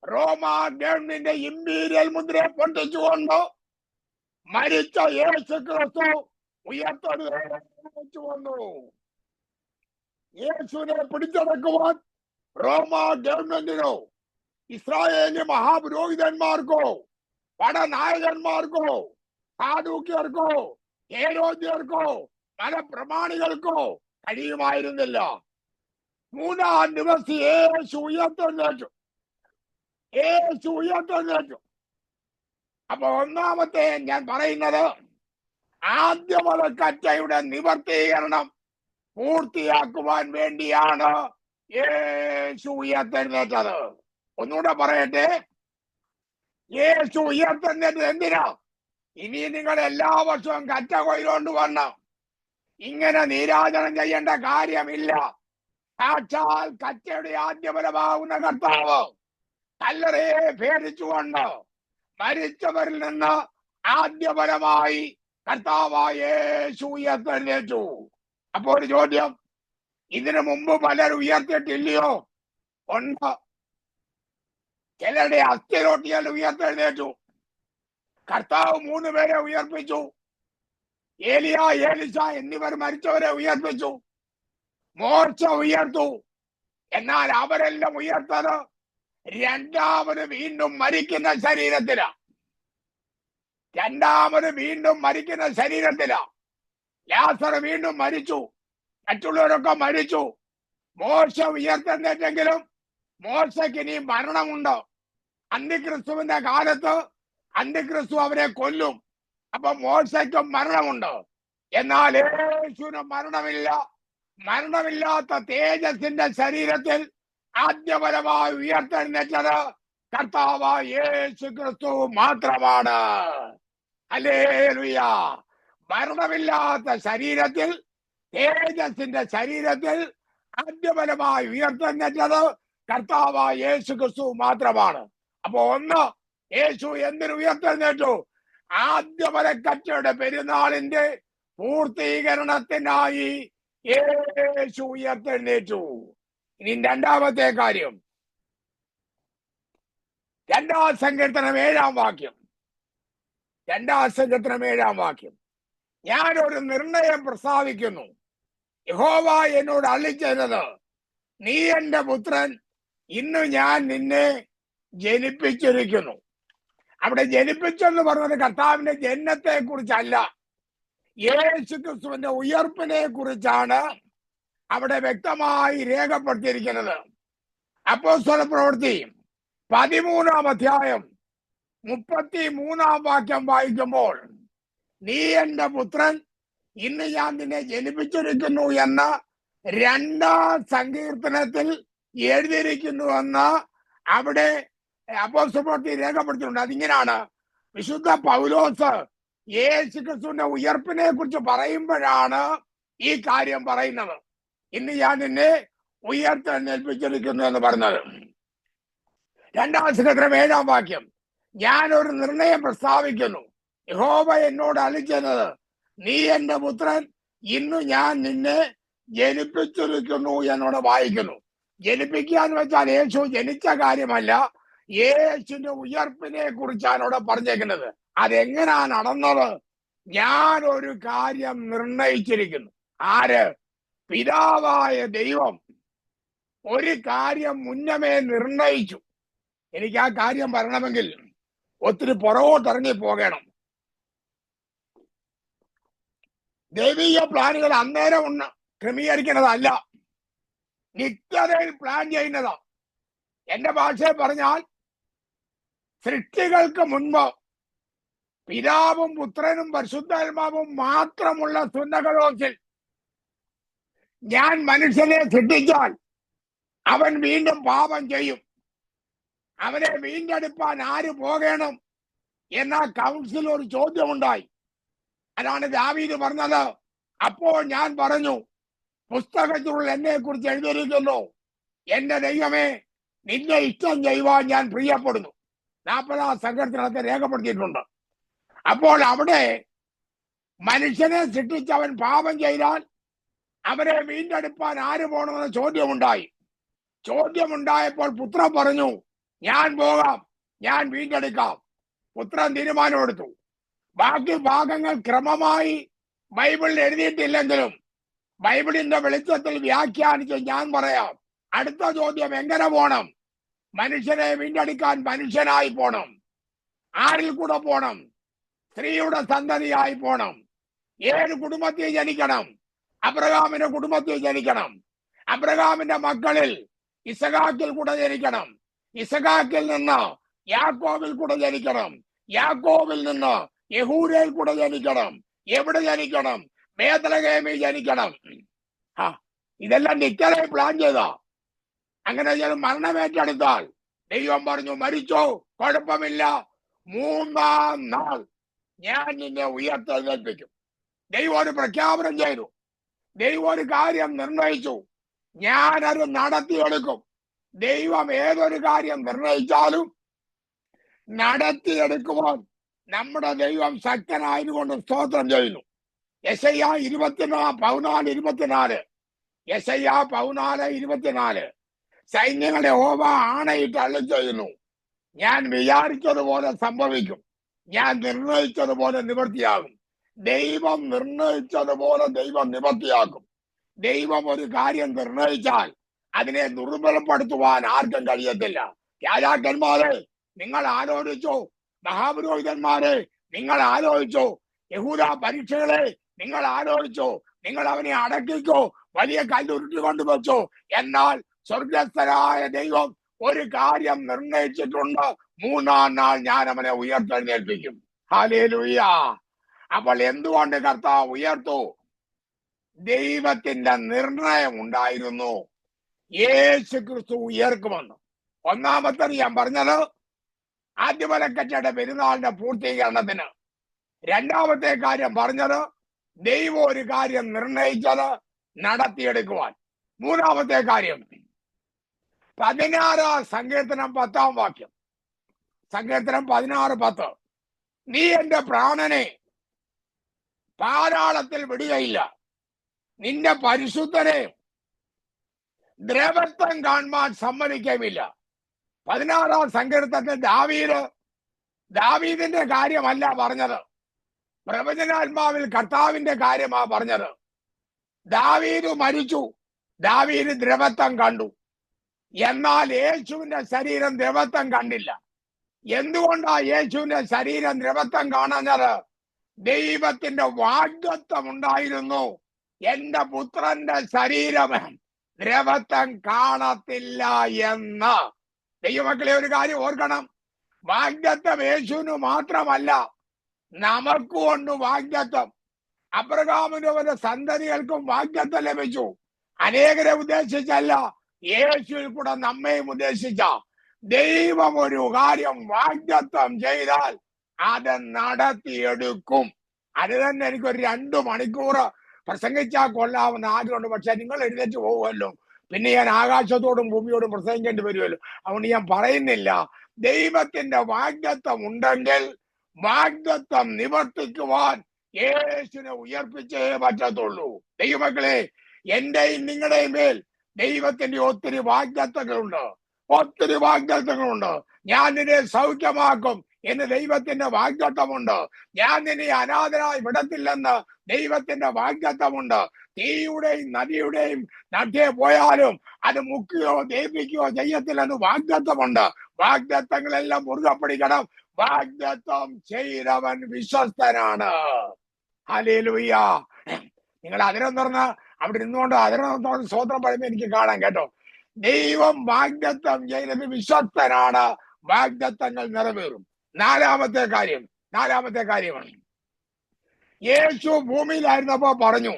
റോമ ഗവൺമെന്റിന്റെ ഇമ്പീരിയൽ മുദ്രയെ പൊട്ടിച്ചുകൊണ്ട് മരിച്ച യേശു ക്രിസ്തു ഉയർത്തെഴുന്നേറ്റ് വന്നു. യേശുവിനെ പിടിച്ചടക്കുവാൻ റോമ ഗവൺമെന്റിനോ ഇസ്രായേലി മഹാപുരോഹിതന്മാർക്കോ പടനായകന്മാർക്കോ സാധുക്യർക്കോ ഹേരോദ്യർക്കോ പല പ്രമാണികൾക്കോ കഴിയുമായിരുന്നില്ല. മൂന്നാം ദിവസം യേശു ഉയർത്തെഴുന്നേറ്റു. അപ്പൊ ഒന്നാമത്തെ ഞാൻ പറയുന്നത്, ആദ്യമലക്കറ്റയുടെ നിവർത്തീകരണം പൂർത്തിയാക്കുവാൻ വേണ്ടിയാണ് യേശു ഉയർത്തെഴുന്നേറ്റത്. ഒന്നുകൂടെ പറയട്ടെ, യേശു ഉയർത്തെഴുന്നേറ്റത് എന്തിനാ? ഇനി നിങ്ങൾ എല്ലാ വർഷവും കറ്റ കൊയ്തുകൊണ്ട് വന്ന് ഇങ്ങനെ നീരാജനം ചെയ്യേണ്ട കാര്യമില്ല. സാക്ഷാൽ കറ്റയുടെ ആദ്യഫലമാകുന്ന കർത്താവ് കല്ലറയെ ഭേദിച്ചുകൊണ്ട് മരിച്ചവരിൽ നിന്ന് ആദ്യഫലമായി കർത്താവായ യേശു ഉയർത്തെഴുന്നേറ്റു. അപ്പൊ ഒരു ചോദ്യം, ഇതിനു മുമ്പ് പലരും ഉയർത്തിയിട്ടില്ലയോ? ഉണ്ട്. ചിലരുടെ അസ്ഥിരോട്ടിയാൽ ഉയർത്തെഴുന്നേറ്റു. കർത്താവ് 3 പേരെ ഉയർപ്പിച്ചു. ഏലിയ, ഏലിശ എന്നിവർ മരിച്ചവരെ ഉയർപ്പിച്ചു. മോശ ഉയർത്തു. എന്നാൽ അവരെല്ലാം ഉയർത്തത് രണ്ടാമത് വീണ്ടും മരിക്കുന്ന ശരീരത്തിലാ. ലാസർ വീണ്ടും മരിച്ചു, മറ്റുള്ളവരൊക്കെ മരിച്ചു. മോശ ഉയർത്തെഴുന്നേറ്റെങ്കിലും മോശയ്ക്ക് ഇനി മരണമുണ്ട്. അന്തിക്രിസ്തുവിന്റെ കാലത്ത് അന്തിക്രിസ്തു അവരെ കൊല്ലും. അപ്പൊ മോശയ്ക്കും മരണമുണ്ട്. എന്നാൽ യേശുവിന് മരണമില്ല. മരണമില്ലാത്ത തേജസ്സിന്റെ ശരീരത്തിൽ ആദ്യഫലമായി ഉയർത്തെഴുന്നേറ്റത് കർത്താവായ യേശു ക്രിസ്തു മാത്രമാണ്. ഹല്ലേലൂയ. മരണമില്ലാത്ത ശരീരത്തിൽ, തേജസ്സിന്റെ ശരീരത്തിൽ ആദ്യഫലമായി ഉയർത്തെഴുന്നേറ്റത് കർത്താവായ യേശു ക്രിസ്തു മാത്രമാണ്. അപ്പൊ ഒന്ന്, യേശു എന്തിനു ഉയർത്തെഴുന്നേറ്റു? ആദ്യഫലക്കറ്റയുടെ പെരുന്നാളിന്റെ പൂർത്തീകരണത്തിനായി യേശു ഉയർത്തെഴുന്നേറ്റു. ഇനി രണ്ടാമത്തെ കാര്യം, 2-ാം സങ്കീർത്തനം 7-ാം വാക്യം. 2-ാം സങ്കീർത്തനം 7-ാം വാക്യം. ഞാനൊരു നിർണയം പ്രസ്താവിക്കുന്നു, യഹോവ എന്നോട് അരുളിച്ചെയ്തത്, നീ എന്റെ പുത്രൻ, ഇന്ന് ഞാൻ നിന്നെ ജനിപ്പിച്ചിരിക്കുന്നു. അവിടെ ജനിപ്പിച്ചെന്ന് പറഞ്ഞത് കർത്താവിന്റെ ജനനത്തെ കുറിച്ചല്ല, യേശു ക്രിസ്തുവിന്റെ ഉയർപ്പിനെ കുറിച്ചാണ് അവിടെ വ്യക്തമായി രേഖപ്പെടുത്തിയിരിക്കുന്നത്. അപ്പോസ്തലപ്രവൃത്തി 13-ാം അധ്യായം 33-ാം വാക്യം വായിക്കുമ്പോൾ, നീ എന്റെ പുത്രൻ, ഇന്ന് ഞാൻ നിന്നെ ജനിപ്പിച്ചിരിക്കുന്നു എന്ന് 2-ാം സങ്കീർത്തനത്തിൽ എഴുതിയിരിക്കുന്നുവെന്ന് അവിടെ അപ്പോസ്തലപ്രവൃത്തി രേഖപ്പെടുത്തിയിട്ടുണ്ട്. അതിങ്ങനെയാണ്, വിശുദ്ധ പൗലോസ് യേശു ക്രിസ്തുവിന്റെ ഉയർപ്പിനെ കുറിച്ച് പറയുമ്പോഴാണ് ഈ കാര്യം പറയുന്നത്. ഇന്ന് ഞാൻ നിന്നെ ഉയർത്തെഴുന്നേൽപ്പിച്ചിരിക്കുന്നു എന്ന് പറഞ്ഞത്. 2-ാം സങ്കീർത്തനം 7-ാം വാക്യം. ഞാൻ ഒരു നിർണയം പ്രസ്താവിക്കുന്നു, യഹോവ എന്നോട് അരുളിച്ചെയ്തത്, നീ എന്റെ പുത്രൻ, ഇന്ന് ഞാൻ നിന്നെ ജനിപ്പിച്ചിരിക്കുന്നു എന്നോട് വായിക്കുന്നു. ജനിപ്പിക്കുക എന്ന് വെച്ചാൽ യേശു ജനിച്ച കാര്യമല്ല, യേശുവിന്റെ ഉയർപ്പിനെ കുറിച്ചാണ് അവിടെ പറഞ്ഞേക്കുന്നത്. അതെങ്ങനാ നടന്നത്? ഞാൻ ഒരു കാര്യം നിർണയിച്ചിരിക്കുന്നു. ആര്? പിതാവായ ദൈവം ഒരു കാര്യം മുന്നമേ നിർണയിച്ചു. എനിക്ക് ആ കാര്യം പറയണമെങ്കിൽ ഒത്തിരി പുറകോട്ടിറങ്ങി പോകണം. ദൈവീയ പ്ലാനുകൾ അന്നേരം ക്രമീകരിക്കുന്നതല്ല, നിത്യതയിൽ പ്ലാൻ ചെയ്യുന്നതാ. എന്റെ ഭാഷയിൽ പറഞ്ഞാൽ, സൃഷ്ടികൾക്ക് മുൻപ് പിതാവും പുത്രനും പരിശുദ്ധാത്മാവും മാത്രമുള്ള സുന്നകലോസിൽ ഞാൻ മനുഷ്യനെ സൃഷ്ടിച്ചാൽ അവൻ വീണ്ടും പാപം ചെയ്യും, അവനെ വീണ്ടെടുപ്പാൻ ആര് പോകണം എന്ന കൗൺസിൽ ഒരു ചോദ്യമുണ്ടായി. അതാണ് ദാവീദ് പറഞ്ഞത്, അപ്പോൾ ഞാൻ പറഞ്ഞു, പുസ്തകത്തിലുള്ള എന്നെ കുറിച്ച് എഴുതിയിരിക്കുന്നു, എന്റെ ദൈവമേ, നിന്നെ ഇഷ്ടം ചെയ്യുവാൻ ഞാൻ പ്രിയപ്പെടുന്നു. 40 സങ്കീർത്തനത്തെ രേഖപ്പെടുത്തിയിട്ടുണ്ട്. അപ്പോൾ അവിടെ മനുഷ്യനെ സൃഷ്ടിച്ചവൻ പാപം ചെയ്താൽ അവരെ വീണ്ടെടുപ്പാൻ ആര് പോകണമെന്ന് ചോദ്യമുണ്ടായപ്പോൾ പുത്രൻ പറഞ്ഞു, ഞാൻ പോകാം, ഞാൻ വീണ്ടെടുക്കാം. പുത്രൻ തീരുമാനമെടുത്തു. ബാക്കി ഭാഗങ്ങൾ ക്രമമായി ബൈബിളിൽ എഴുതിയിട്ടില്ലെങ്കിലും ബൈബിളിന്റെ വെളിച്ചത്തിൽ വ്യാഖ്യാനിച്ച് ഞാൻ പറയാം. അടുത്ത ചോദ്യം, എങ്ങനെ പോണം? മനുഷ്യനെ വീണ്ടെടുക്കാൻ മനുഷ്യനായി പോണം. ആരിൽ കൂടെ പോണം? സ്ത്രീയുടെ സന്തതിയായി പോണം. ഏത് കുടുംബത്തിൽ ജനിക്കണം? അബ്രഹാമിന്റെ കുടുംബത്തിൽ ജനിക്കണം. അബ്രഹാമിന്റെ മക്കളിൽ ഇസഹാക്കിൽ കൂടെ ജനിക്കണം. ഇസഹാക്കിൽ നിന്ന് യാക്കോബിൽ കൂടെ ജനിക്കണം. യാക്കോബിൽ നിന്ന് യഹൂദയിൽ കൂടെ ജനിക്കണം. എവിടെ ജനിക്കണം? ബേത്ലഹേമിൽ ജനിക്കണം. ഇതെല്ലാം നിത്യമായി പ്ലാൻ ചെയ്താ. അങ്ങനെ മരണമേറ്റെടുത്താൽ ദൈവം പറഞ്ഞു, മരിച്ചോ, കുഴപ്പമില്ല, 3-ാം നാൾ ഞാൻ നിന്നെ ഉയർത്തെഴുന്നേൽപ്പിക്കും. ദൈവം ഒരു പ്രഖ്യാപനം ചെയ്തു. ദൈവം ഒരു കാര്യം നിർണയിച്ചു, ഞാനത് നടത്തിയെടുക്കും. ദൈവം ഏതൊരു കാര്യം നിർണയിച്ചാലും നടത്തിയെടുക്കുവാൻ നമ്മുടെ ദൈവം ശക്തനായതുകൊണ്ട് സ്തോത്രം ചെയ്യുന്നു. യെശയ്യാ 14:24. യെശയ്യാ 14:24. സൈന്യങ്ങളുടെ യഹോവ ആണയിട്ട് അരുളിച്ചെയ്യുന്നു, ഞാൻ വിചാരിച്ചതുപോലെ സംഭവിക്കും, ഞാൻ നിർണയിച്ചതുപോലെ നിവൃത്തിയാകും. ദൈവം നിർണയിച്ചതുപോലെ ദൈവം നിവൃത്തിയാക്കും. ദൈവം ഒരു കാര്യം നിർണയിച്ചാൽ അതിനെ ദുർബലപ്പെടുത്തുവാൻ ആർക്കും കഴിയത്തില്ല. രാജാക്കന്മാരെ, നിങ്ങൾ ആലോചിച്ചോ? മഹാപുരോഹിതന്മാരെ, നിങ്ങൾ ആലോചിച്ചോ? യഹൂദ പരീക്ഷകളെ, നിങ്ങൾ ആലോചിച്ചോ? നിങ്ങൾ അവനെ അടക്കിക്കോ, വലിയ കല്ലുരുട്ടി കൊണ്ടുവച്ചോ. എന്നാൽ സ്വർഗസ്ഥനായ ദൈവം ഒരു കാര്യം നിർണയിച്ചിട്ടുണ്ട്, 3-ാം നാൾ ഞാൻ അവനെ ഉയർത്തെഴുന്നേൽപ്പിക്കും. ഹല്ലേലൂയ. അപ്പോൾ എന്തുകൊണ്ട് കർത്താവ് ഉയർത്തു? ദൈവത്തിന്റെ നിർണയം ഉണ്ടായിരുന്നു, യേശു ക്രിസ്തു ഉയർക്കുമെന്ന്. ഒന്നാമത്തെ ഞാൻ പറഞ്ഞത് ആദ്യബലിക്കച്ചയുടെ പെരുന്നാളിന്റെ പൂർത്തീകരണത്തിന്. രണ്ടാമത്തെ കാര്യം പറഞ്ഞത് ദൈവം ഒരു കാര്യം നിർണയിച്ചത് നടത്തിയെടുക്കുവാൻ. മൂന്നാമത്തെ കാര്യം 16 സങ്കീർത്തനം 10-ാം വാക്യം. സങ്കീർത്തനം 16:10. നീ എന്റെ പ്രാണനെ പാതാളത്തിൽ വിടുകയില്ല, നിന്റെ പരിശുദ്ധനെ ദ്രവത്വം കാണുവാൻ സമ്മതിക്കുകയുമില്ല. 16-ാം സങ്കീർത്തനത്തിൽ ദാവീദിന്റെ കാര്യമല്ല പറഞ്ഞത്, പ്രവചനാത്മാവിൽ കർത്താവിന്റെ കാര്യമാ പറഞ്ഞത്. ദാവീദ് മരിച്ചു, ദാവീദ് ദ്രവത്വം കണ്ടു. എന്നാൽ യേശുവിന്റെ ശരീരം ദ്രവത്വം കണ്ടില്ല. എന്തുകൊണ്ടാ യേശുവിന്റെ ശരീരം ദ്രവത്വം കാണുന്നത്? ദൈവത്തിന്റെ വാഗ്ദത്തം ഉണ്ടായിരുന്നു, എന്റെ പുത്രന്റെ ശരീരം ദ്രവത്വം കാണത്തില്ല എന്ന്. ദൈവമക്കളെ, ഒരു കാര്യം ഓർക്കണം, വാഗ്ദത്തം യേശുവിന് മാത്രമല്ല, നമുക്കുണ്ട് വാഗ്ദത്തം. അബ്രഹാമിന്റെ സന്തതികൾക്കും വാഗ്ദത്തം ലഭിച്ചു. അനേകരെ ഉദ്ദേശിച്ചല്ല, യേശുവിൽ കൂടെ നമ്മയും ഉദ്ദേശിച്ച ദൈവം ഒരു കാര്യം വാഗ്ദത്തം ചെയ്താൽ അത് നടത്തിയെടുക്കും. അത് തന്നെ എനിക്കൊരു 2 മണിക്കൂർ പ്രസംഗിച്ചാൽ കൊള്ളാവുന്ന ആഗ്രഹമുണ്ട്. പക്ഷെ നിങ്ങൾ എഴുന്നേറ്റ് പോകുമല്ലോ, പിന്നെ ഞാൻ ആകാശത്തോടും ഭൂമിയോടും പ്രസംഗിക്കേണ്ടി വരുമല്ലോ. അതുകൊണ്ട് ഞാൻ പറയുന്നില്ല. ദൈവത്തിന്റെ വാഗ്ദത്തം ഉണ്ടെങ്കിൽ വാഗ്ദത്തം നിവർത്തിക്കുവാൻ യേശുവിനെ ഉയർപ്പിച്ചേ പറ്റത്തുള്ളൂ. ദൈവമക്കളെ, എന്റെയും നിങ്ങളുടെയും മേൽ ദൈവത്തിന്റെ ഒത്തിരി വാഗ്ദത്തങ്ങളുണ്ട്. ഞാൻ നിന്നെ സൗഖ്യമാക്കും എന്ന് ദൈവത്തിന്റെ വാഗ്ദത്തമുണ്ട്. ഞാൻ നിന്നെ അനാഥനായി വിടത്തില്ലെന്ന് ദൈവത്തിന്റെ വാഗ്ദത്തമുണ്ട്. തീയുടെയും നദിയുടെയും നദിയെ പോയാലും അത് മുക്കുകയോ ദഹിപ്പിക്കുകയോ ചെയ്യത്തില്ലെന്ന് വാഗ്ദത്തമുണ്ട്. വാഗ്ദത്തങ്ങളെല്ലാം മുറുകെ പിടിക്കണം. വാഗ്ദത്തം ചെയ്തവൻ വിശ്വസ്തനാണ്. ഹല്ലേലൂയ. നിങ്ങൾ അതിരം തുറന്ന് അവിടെ ഇരുന്നുകൊണ്ട് അതിരം തുറന്ന് സ്തോത്രം പറയുന്നത് എനിക്ക് കാണാൻ കേട്ടോ. ദൈവം വാഗ്ദത്തം ചെയ്തത് വിശ്വസ്തനാണ്. വാഗ്ദത്തങ്ങൾ നിറവേറും. നാലാമത്തെ കാര്യമാണ്, യേശു ഭൂമിയിലായിരുന്നപ്പോ പറഞ്ഞു,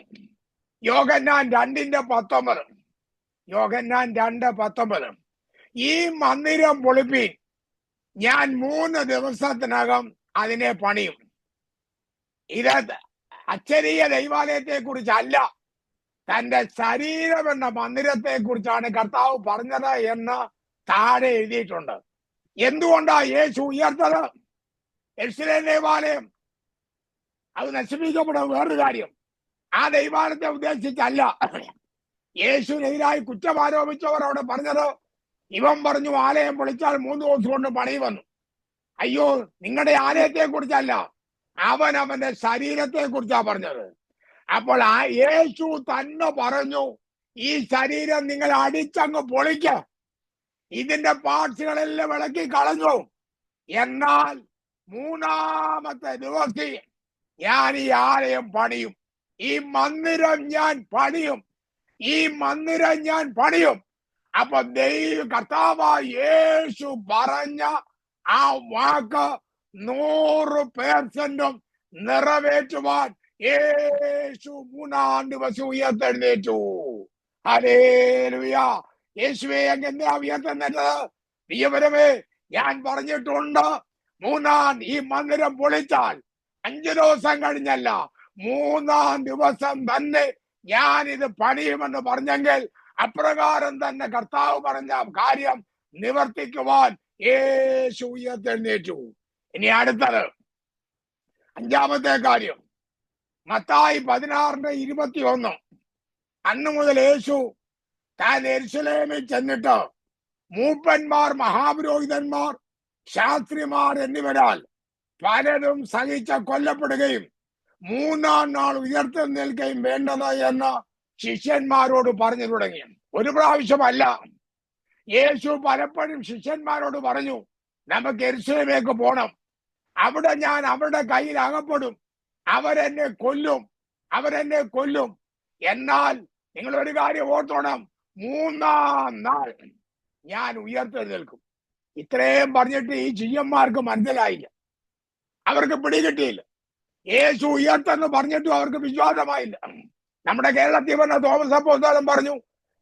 യോഹന്നാൻ 2:19, ഈ മന്ദിരം പൊളിപ്പീൻ, ഞാൻ 3 ദിവസത്തിനകം അതിനെ പണിയും. ഇത് അക്ഷരീയ ദൈവാലയത്തെ കുറിച്ചല്ല, തന്റെ ശരീരം എന്ന മന്ദിരത്തെ കുറിച്ചാണ് കർത്താവ് പറഞ്ഞത് എന്ന് താഴെ എഴുതിയിട്ടുണ്ട്. എന്തുകൊണ്ടാ യേശു ഉയർത്തത്? യെരുശലേം ദേവാലയം അത് നശിപ്പിക്കപ്പെടും, വേറൊരു കാര്യം. ആ ദൈവാലയത്തെ ഉദ്ദേശിച്ചല്ല. യേശുവിനെതിരായി കുറ്റം ആരോപിച്ചവർ അവിടെ പറഞ്ഞത്, ഇവൻ പറഞ്ഞു ആലയം പൊളിച്ചാൽ 3 ദിവസം കൊണ്ട് പണി വന്നു. അയ്യോ, നിങ്ങളുടെ ആലയത്തെ കുറിച്ചല്ല, അവന്റെ ശരീരത്തെ കുറിച്ചാ പറഞ്ഞത്. അപ്പോൾ ആ യേശു തന്നെ പറഞ്ഞു, ഈ ശരീരം നിങ്ങൾ അടിച്ചങ്ങ് പൊളിക്ക, ഇതിന്റെ പാർട്സുകളെല്ലാം വിളക്കി കളഞ്ഞു, എന്നാൽ 3-ാമത്തെ ദിവസം ഞാൻ ഈ ആലയം പണിയും, ഈ മന്ദിരം ഞാൻ പണിയും, ഈ മന്ദിരം ഞാൻ പണിയും. അപ്പൊ കർത്താവായ യേശു പറഞ്ഞ ആ വാക്ക് 100% നിറവേറ്റുവാൻ യേശു 3-ാം ദിവസം ഉയർത്തെഴുന്നേറ്റു. ഹല്ലേലൂയ. യേശുവേ, എങ്ങനെയാ ഉയർത്തെഴുന്നേറ്റത്? പ്രിയവരമേ, ഞാൻ പറഞ്ഞിട്ടുണ്ട്, ഈ മന്ദിരം പൊളിച്ചാൽ 5 ദിവസം കഴിഞ്ഞല്ല, 3-ാം ദിവസം തന്നെ ഞാൻ ഇത് പണിയുമെന്ന് പറഞ്ഞെങ്കിൽ അപ്രകാരം തന്നെ കർത്താവ് പറഞ്ഞ കാര്യം നിവർത്തിക്കുവാൻ യേശു ഉയർത്തെഴുന്നേറ്റു. ഇനി അടുത്തത് 5-ാമത്തെ കാര്യം, മത്തായി 16:21. അന്ന് മുതൽ യേശു താൻ യെരുശലേമിൽ ചെന്നിട്ട് മൂപ്പന്മാർ, മഹാപുരോഹിതന്മാർ, ശാസ്ത്രിമാർ എന്നിവരാൽ പലരും സഹിച്ച കൊല്ലപ്പെടുകയും 3-ാം നാൾ ഉയർത്തെഴുന്നേൽക്കുകയും വേണ്ടത് എന്ന് ശിഷ്യന്മാരോട് പറഞ്ഞു തുടങ്ങി. ഒരു പ്രാവശ്യമല്ല, യേശു പലപ്പോഴും ശിഷ്യന്മാരോട് പറഞ്ഞു, നമുക്ക് യെരുശലേമിലേക്ക് പോണം, അവിടെ ഞാൻ അവരുടെ കയ്യിൽ അകപ്പെടും, അവരെന്നെ കൊല്ലും. എന്നാൽ നിങ്ങൾ ഒരു കാര്യം ഓർത്തോണം, 3-ാം നാൾ ഞാൻ ഉയർത്തെഴുന്നേൽക്കും. ഇത്രയും പറഞ്ഞിട്ട് ഈ ശിഷ്യന്മാർക്ക് മനസ്സിലായില്ല, അവർക്ക് പിടികിട്ടിയില്ല. യേശു ഉയർത്തെന്ന് പറഞ്ഞിട്ടും അവർക്ക് വിശ്വാസമായില്ല. നമ്മുടെ കേരളത്തിൽ വന്ന തോമസ് അപ്പോസ്തലൻ പറഞ്ഞു,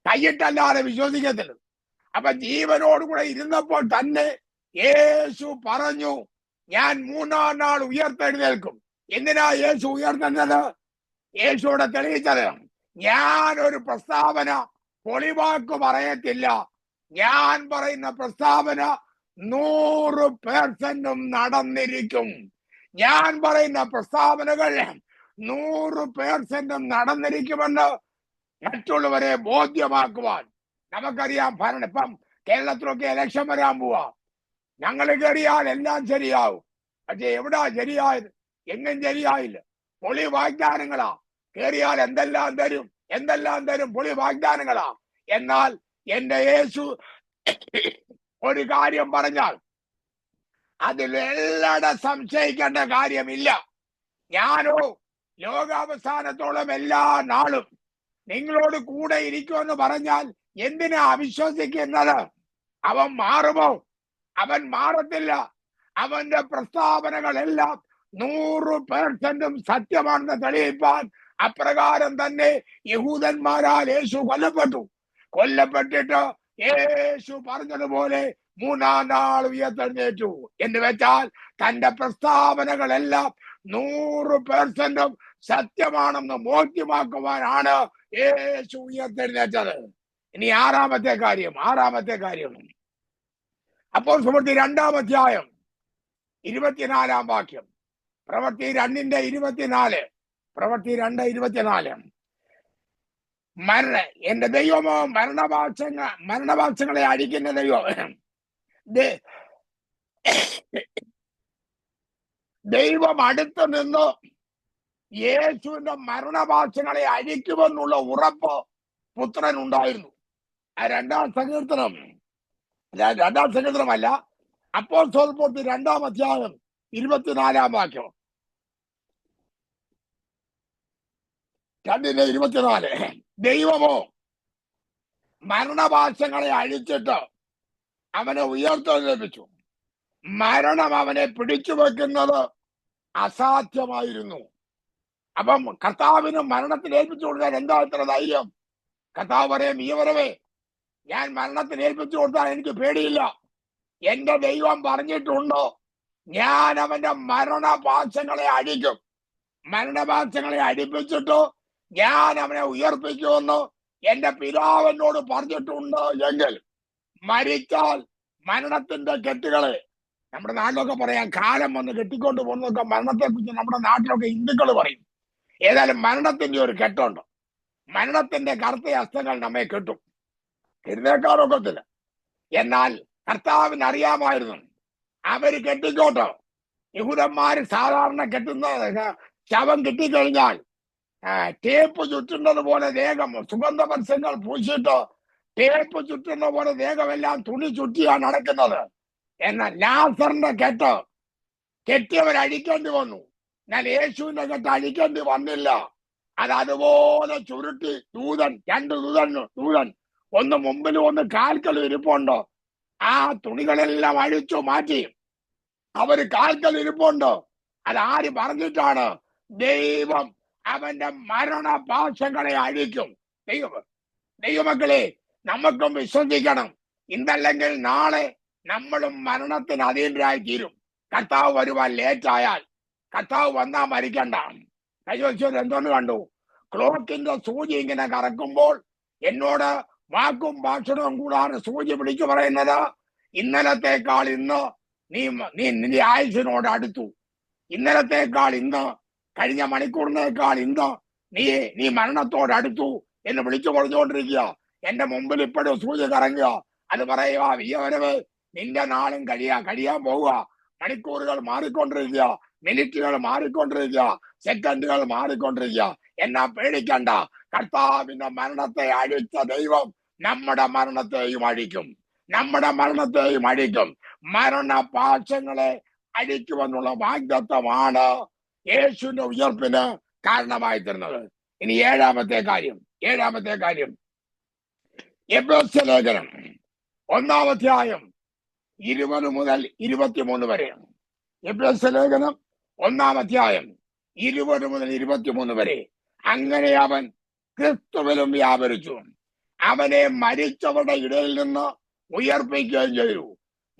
കൈയിട്ടല്ലാതെ വിശ്വസിക്കത്തില്ല. അപ്പൊ ജീവനോടുകൂടെ ഇരുന്നപ്പോൾ തന്നെ യേശു പറഞ്ഞു, ഞാൻ 3-ാം നാൾ ഉയർത്തെഴുന്നേൽക്കും. എന്തിനാ യേശു ഉയർത്തുന്നത്? യേശുവിടെ തെളിയിച്ചത്, ഞാൻ ഒരു പ്രസ്താവന പൊളിവാക്ക് പറയത്തില്ല, ഞാൻ പറയുന്ന പ്രസ്താവന 100% നടന്നിരിക്കും. ഞാൻ പറയുന്ന പ്രസ്താവനകൾ 100% നടന്നിരിക്കുമെന്ന് മറ്റുള്ളവരെ ബോധ്യമാക്കുവാൻ. നമുക്കറിയാം, ഭരണം ഇപ്പം കേരളത്തിലൊക്കെ ഇലക്ഷൻ വരാൻ പോവാ. ഞങ്ങൾ കയറിയാൽ എല്ലാം ശരിയാവും. പക്ഷെ എവിടാ ശരിയായത്? എങ്ങും ശരിയായില്ല. പൊളി വാഗ്ദാനങ്ങളാ. കയറിയാൽ എന്തെല്ലാം തരും, പൊളി വാഗ്ദാനങ്ങളാ. എന്നാൽ എന്റെ യേശു ഒരു കാര്യം പറഞ്ഞാൽ അതിലെല്ലാടെ സംശയിക്കേണ്ട കാര്യമില്ല. ഞാനോ ലോകാവസാനത്തോളം എല്ലാ നാളും നിങ്ങളോട് കൂടെ ഇരിക്കുമെന്ന് പറഞ്ഞാൽ എന്തിനാ അവിശ്വസിക്കുന്നത്? അവൻ മാറുമോ? അവൻ മാറത്തില്ല. അവന്റെ പ്രസ്താവനകളെല്ലാം 100% സത്യമാണെന്ന് തെളിയിപ്പാൻ അപ്രകാരം തന്നെ യഹൂദന്മാരാൽ യേശു കൊല്ലപ്പെട്ടിട്ട് യേശു പറഞ്ഞതുപോലെ 3-ാം നാൾ ഉയർത്തെഴുന്നേറ്റു എന്ന് വെച്ചാൽ തന്റെ പ്രസ്താവനകളെല്ലാം 100% സത്യമാണെന്ന് ബോധ്യമാക്കുവാനാണ് യേശു ഉയർത്തെഴുന്നേറ്റത്. ഇനി ആറാമത്തെ കാര്യം അപ്പോൾ പ്രവൃത്തി 2-ാം അധ്യായം 24-ാം വാക്യം, പ്രവൃത്തി 2:24, പ്രവൃത്തി 2:24. എന്റെ ദൈവമോ മരണവാസങ്ങളെ അടിക്കുന്ന ദൈവം. ദൈവം അടുത്ത് നിന്ന് യേശുവിന്റെ മരണവാസങ്ങളെ അഴിക്കുമെന്നുള്ള ഉറപ്പ് പുത്രൻ ഉണ്ടായിരുന്നു. ആ 2-ാം സങ്കീർത്തനമല്ല, അപ്പോസ്തലപ്രവൃത്തി 2-ാം അധ്യായം 24-ാം വാക്യം, 2:24. ദൈവമോ മരണവാസങ്ങളെ അഴിച്ചിട്ട് അവനെ ഉയർത്തെഴുന്നേൽപ്പിച്ചു. മരണം അവനെ പിടിച്ചു വെക്കുന്നത് അസാധ്യമായിരുന്നു. അപ്പം കർത്താവിന് മരണത്തിന് ഏൽപ്പിച്ചു കൊടുത്താൽ എന്താ ഇത്ര ധൈര്യം? കർത്താവ് പറയും, ഈ വരവേ ഞാൻ മരണത്തിന് ഏൽപ്പിച്ചു കൊടുത്താൽ എനിക്ക് പേടിയില്ല. എന്റെ ദൈവം പറഞ്ഞിട്ടുണ്ടോ, ഞാൻ അവന്റെ മരണപാശങ്ങളെ അഴിക്കും. മരണപാശങ്ങളെ അടിപ്പിച്ചിട്ട് ഞാൻ അവനെ ഉയർപ്പിക്കുമെന്ന് എന്റെ പിതാവ് എന്നോട് പറഞ്ഞിട്ടുണ്ട് എങ്കിൽ മരിച്ചാൽ മരണത്തിന്റെ കെട്ടുകളെ, നമ്മുടെ നാട്ടിലൊക്കെ പറയാം കാലം വന്ന് കെട്ടിക്കൊണ്ട് പോകുന്നതൊക്കെ മരണത്തെ കുറിച്ച് നമ്മുടെ നാട്ടിലൊക്കെ ഹിന്ദുക്കൾ പറയും. ഏതായാലും മരണത്തിന്റെ ഒരു കെട്ടുണ്ട്. മരണത്തിന്റെ കറുത്ത ഹസ്തങ്ങൾ നമ്മെ കെട്ടും, എഴുന്നേക്കാറൊക്കത്തില്ല. എന്നാൽ കർത്താവിന് അറിയാമായിരുന്നു അവര് കെട്ടിക്കോട്ടോ. യഹൂദന്മാര് സാധാരണ കെട്ടുന്ന ശവം കിട്ടിക്കഴിഞ്ഞാൽ ടേപ്പ് ചുറ്റുന്നത് പോലെ ദേഹം, സുഗന്ധപരസ്യങ്ങൾ പൂശിയിട്ട് ടേപ്പ് ചുറ്റുന്ന പോലെ ദേഹമെല്ലാം തുണി ചുറ്റിയാണ് നടക്കുന്നത്. എന്നാൽ ലാസറിന്റെ കെട്ടിയവർ അഴിക്കേണ്ടി വന്നു. എന്നാൽ യേശുവിന്റെ കെട്ട് അഴിക്കേണ്ടി വന്നില്ല. അത് അതുപോലെ ചുരുട്ടി രണ്ട് ദൂതൻ ഒന്ന് മുമ്പിലും ഒന്ന് കാൽക്കലും ഇരിപ്പുണ്ട്. ആ തുണികളെല്ലാം അഴിച്ചു മാറ്റി അവര് കാൽക്കൽ ഇരിപ്പുണ്ട്. അത് ആര് പറഞ്ഞിട്ടാണ്? ദൈവം അവന്റെ മരണപാശങ്ങളെ അഴിക്കും. ദൈവമക്കളെ, നമുക്കും വിശ്വസിക്കണം. ഇന്നല്ലെങ്കിൽ നാളെ നമ്മളും മരണത്തിന് അധീനരായി തീരും. കർത്താവ് വരുവാൻ ലേറ്റായാൽ, കർത്താവ് വന്നാ മരിക്കണ്ട. കഴിഞ്ഞ എന്തോന്ന് കണ്ടു? ക്ലോക്കിന്റെ സൂചി ഇങ്ങനെ കറക്കുമ്പോൾ എന്നോട് വാക്കും ഭാഷണവും കൂടാതെ സൂചി പിടിച്ചു പറയുന്നത്, ഇന്നലത്തേക്കാൾ ഇന്ന് നീ നിന്റെ ആയുസിനോട് അടുത്തു. ഇന്നലത്തേക്കാൾ ഇന്ന്, കഴിഞ്ഞ മണിക്കൂറിനേക്കാൾ ഇന്ന് നീ മരണത്തോടടുത്തു എന്ന് വിളിച്ചു പറഞ്ഞുകൊണ്ടിരിക്കുക. എന്റെ മുമ്പിൽ ഇപ്പോഴും സൂചി കറങ്ങുക. അത് പറയുക, വരവ് നിന്റെ നാളും കഴിയാൻ പോവുക. മണിക്കൂറുകൾ മാറിക്കൊണ്ടിരിക്കുക, മിനിറ്റുകൾ മാറിക്കൊണ്ടിരിക്കുക, സെക്കൻഡുകൾ മാറിക്കൊണ്ടിരിക്കുക. എന്നാ പേടിക്കണ്ട. കർത്താവിന്റെ മരണത്തെ അഴിച്ച ദൈവം നമ്മുടെ മരണത്തെയും അഴിക്കും. മരണപാശങ്ങളെ അഴിക്കുമെന്നുള്ള വാഗ്ദത്തമാണ് യേശുവിന്റെ ഉയർപ്പിന് കാരണമായി തീർന്നത്. ഇനി ഏഴാമത്തെ കാര്യം എബ്രായ ലേഖനം 1-ാം അധ്യായം 20 മുതൽ 23 വരെ. എബ്രായ ലേഖനം 1-ാം അധ്യായം 20 മുതൽ 23 വരെ. അങ്ങനെ അവൻ ക്രിസ്തുവിലും വ്യാപരിച്ചു, അവനെ മരിച്ചവരുടെ ഇടയിൽ നിന്ന് ഉയർപ്പിക്കുകയും ചെയ്തു.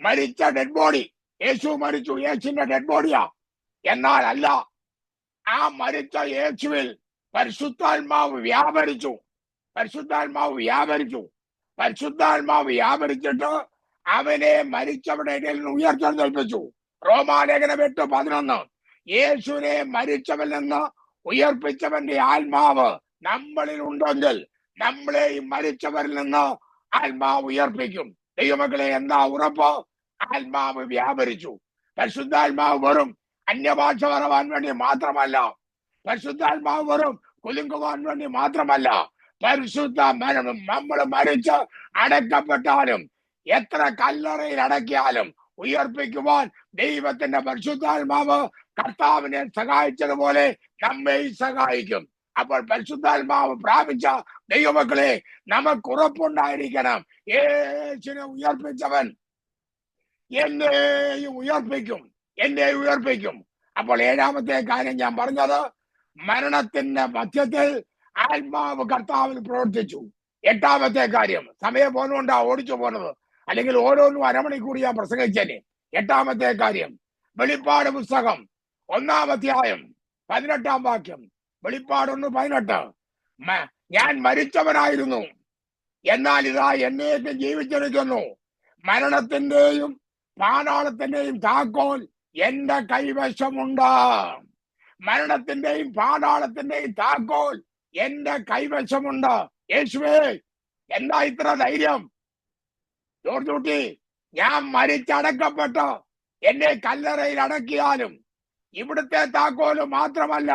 മരിച്ച ഡെഡ് ബോഡി, യേശു മരിച്ചു, യേശുവിന്റെ ഡെഡ് ബോഡിയാ. എന്നാൽ അല്ല, ആ മരിച്ച യേശുവിൽ പരിശുദ്ധാത്മാവ് വ്യാപരിച്ചിട്ട് അവനെ മരിച്ചവരുടെ ഇടയിൽ നിന്ന് ഉയർത്തെഴുന്നേൽപ്പിച്ചു. റോമാലേഖനം 8:11. യേശുവിനെ മരിച്ചവരിൽ നിന്ന് ഉയർപ്പിച്ചവന്റെ ആത്മാവ് നമ്മളിൽ ഉണ്ടെങ്കിൽ നമ്മളെയും മരിച്ചവരിൽ നിന്ന് ആത്മാവ് ഉയർപ്പിക്കും. ദൈവമക്കളെ, എന്താ ഉറപ്പ്? ആത്മാവ് വ്യാപരിച്ചു. പരിശുദ്ധാത്മാവ് വെറും അന്യഭാഷ പറവാൻ വേണ്ടി മാത്രമല്ല, പരിശുദ്ധാത്മാവ് വെറും കുലുങ്ങുവാൻ വേണ്ടി മാത്രമല്ല, നമ്മൾ മരിച്ച് അടക്കപ്പെട്ടാലും എത്ര കല്ലറയിൽ അടക്കിയാലും ഉയർപ്പിക്കുവാൻ ദൈവത്തിന്റെ പരിശുദ്ധാത്മാവ് കർത്താവിനെ സഹായിച്ചതുപോലെ നമ്മെ സഹായിക്കും. അപ്പോൾ പരിശുദ്ധാത്മാവ് പ്രാപിച്ച ദൈവമക്കളെ, നമുക്ക് ഉറപ്പുണ്ടായിരിക്കണം, യേശുവിനെ ഉയർപ്പിച്ചവൻ എന്നെയും ഉയർപ്പിക്കും. അപ്പോൾ ഏഴാമത്തെ കാര്യം ഞാൻ പറഞ്ഞത്, മരണത്തിന്റെ മധ്യത്തിൽ ആത്മാവ് കർത്താവിൽ പ്രവർത്തിച്ചു. എട്ടാമത്തെ കാര്യം, സമയം പോകുന്നുകൊണ്ടാ ഓടിച്ചു പോകുന്നത്, അല്ലെങ്കിൽ ഓരോന്നും അരമണിക്കൂർ ഞാൻ പ്രസംഗിച്ചേനെ. എട്ടാമത്തെ കാര്യം, വെളിപ്പാട് പുസ്തകം 1-ാം അധ്യായം 18-ാം വാക്യം. വെളിപ്പാട് 1:18. ഞാൻ മരിച്ചവനായിരുന്നു, എന്നാൽ ഇതാ എന്നേക്ക് ജീവിച്ചിരിക്കുന്നു. മരണത്തിന്റെയും പാതാളത്തിന്റെയും താക്കോൽ എന്റെ കൈവശമുണ്ട്. മരണത്തിന്റെയും പാതാളത്തിന്റെയും താക്കോൽ എന്റെ കൈവശമുണ്ട്. യേശുവേ, എന്താ ഇത്ര ധൈര്യം? ജോർജ് കുട്ടി, ഞാൻ മരിച്ചടക്കപ്പെട്ട് എന്നെ കല്ലറയിൽ അടക്കിയാലും ഇവിടുത്തെ താക്കോലും മാത്രമല്ല,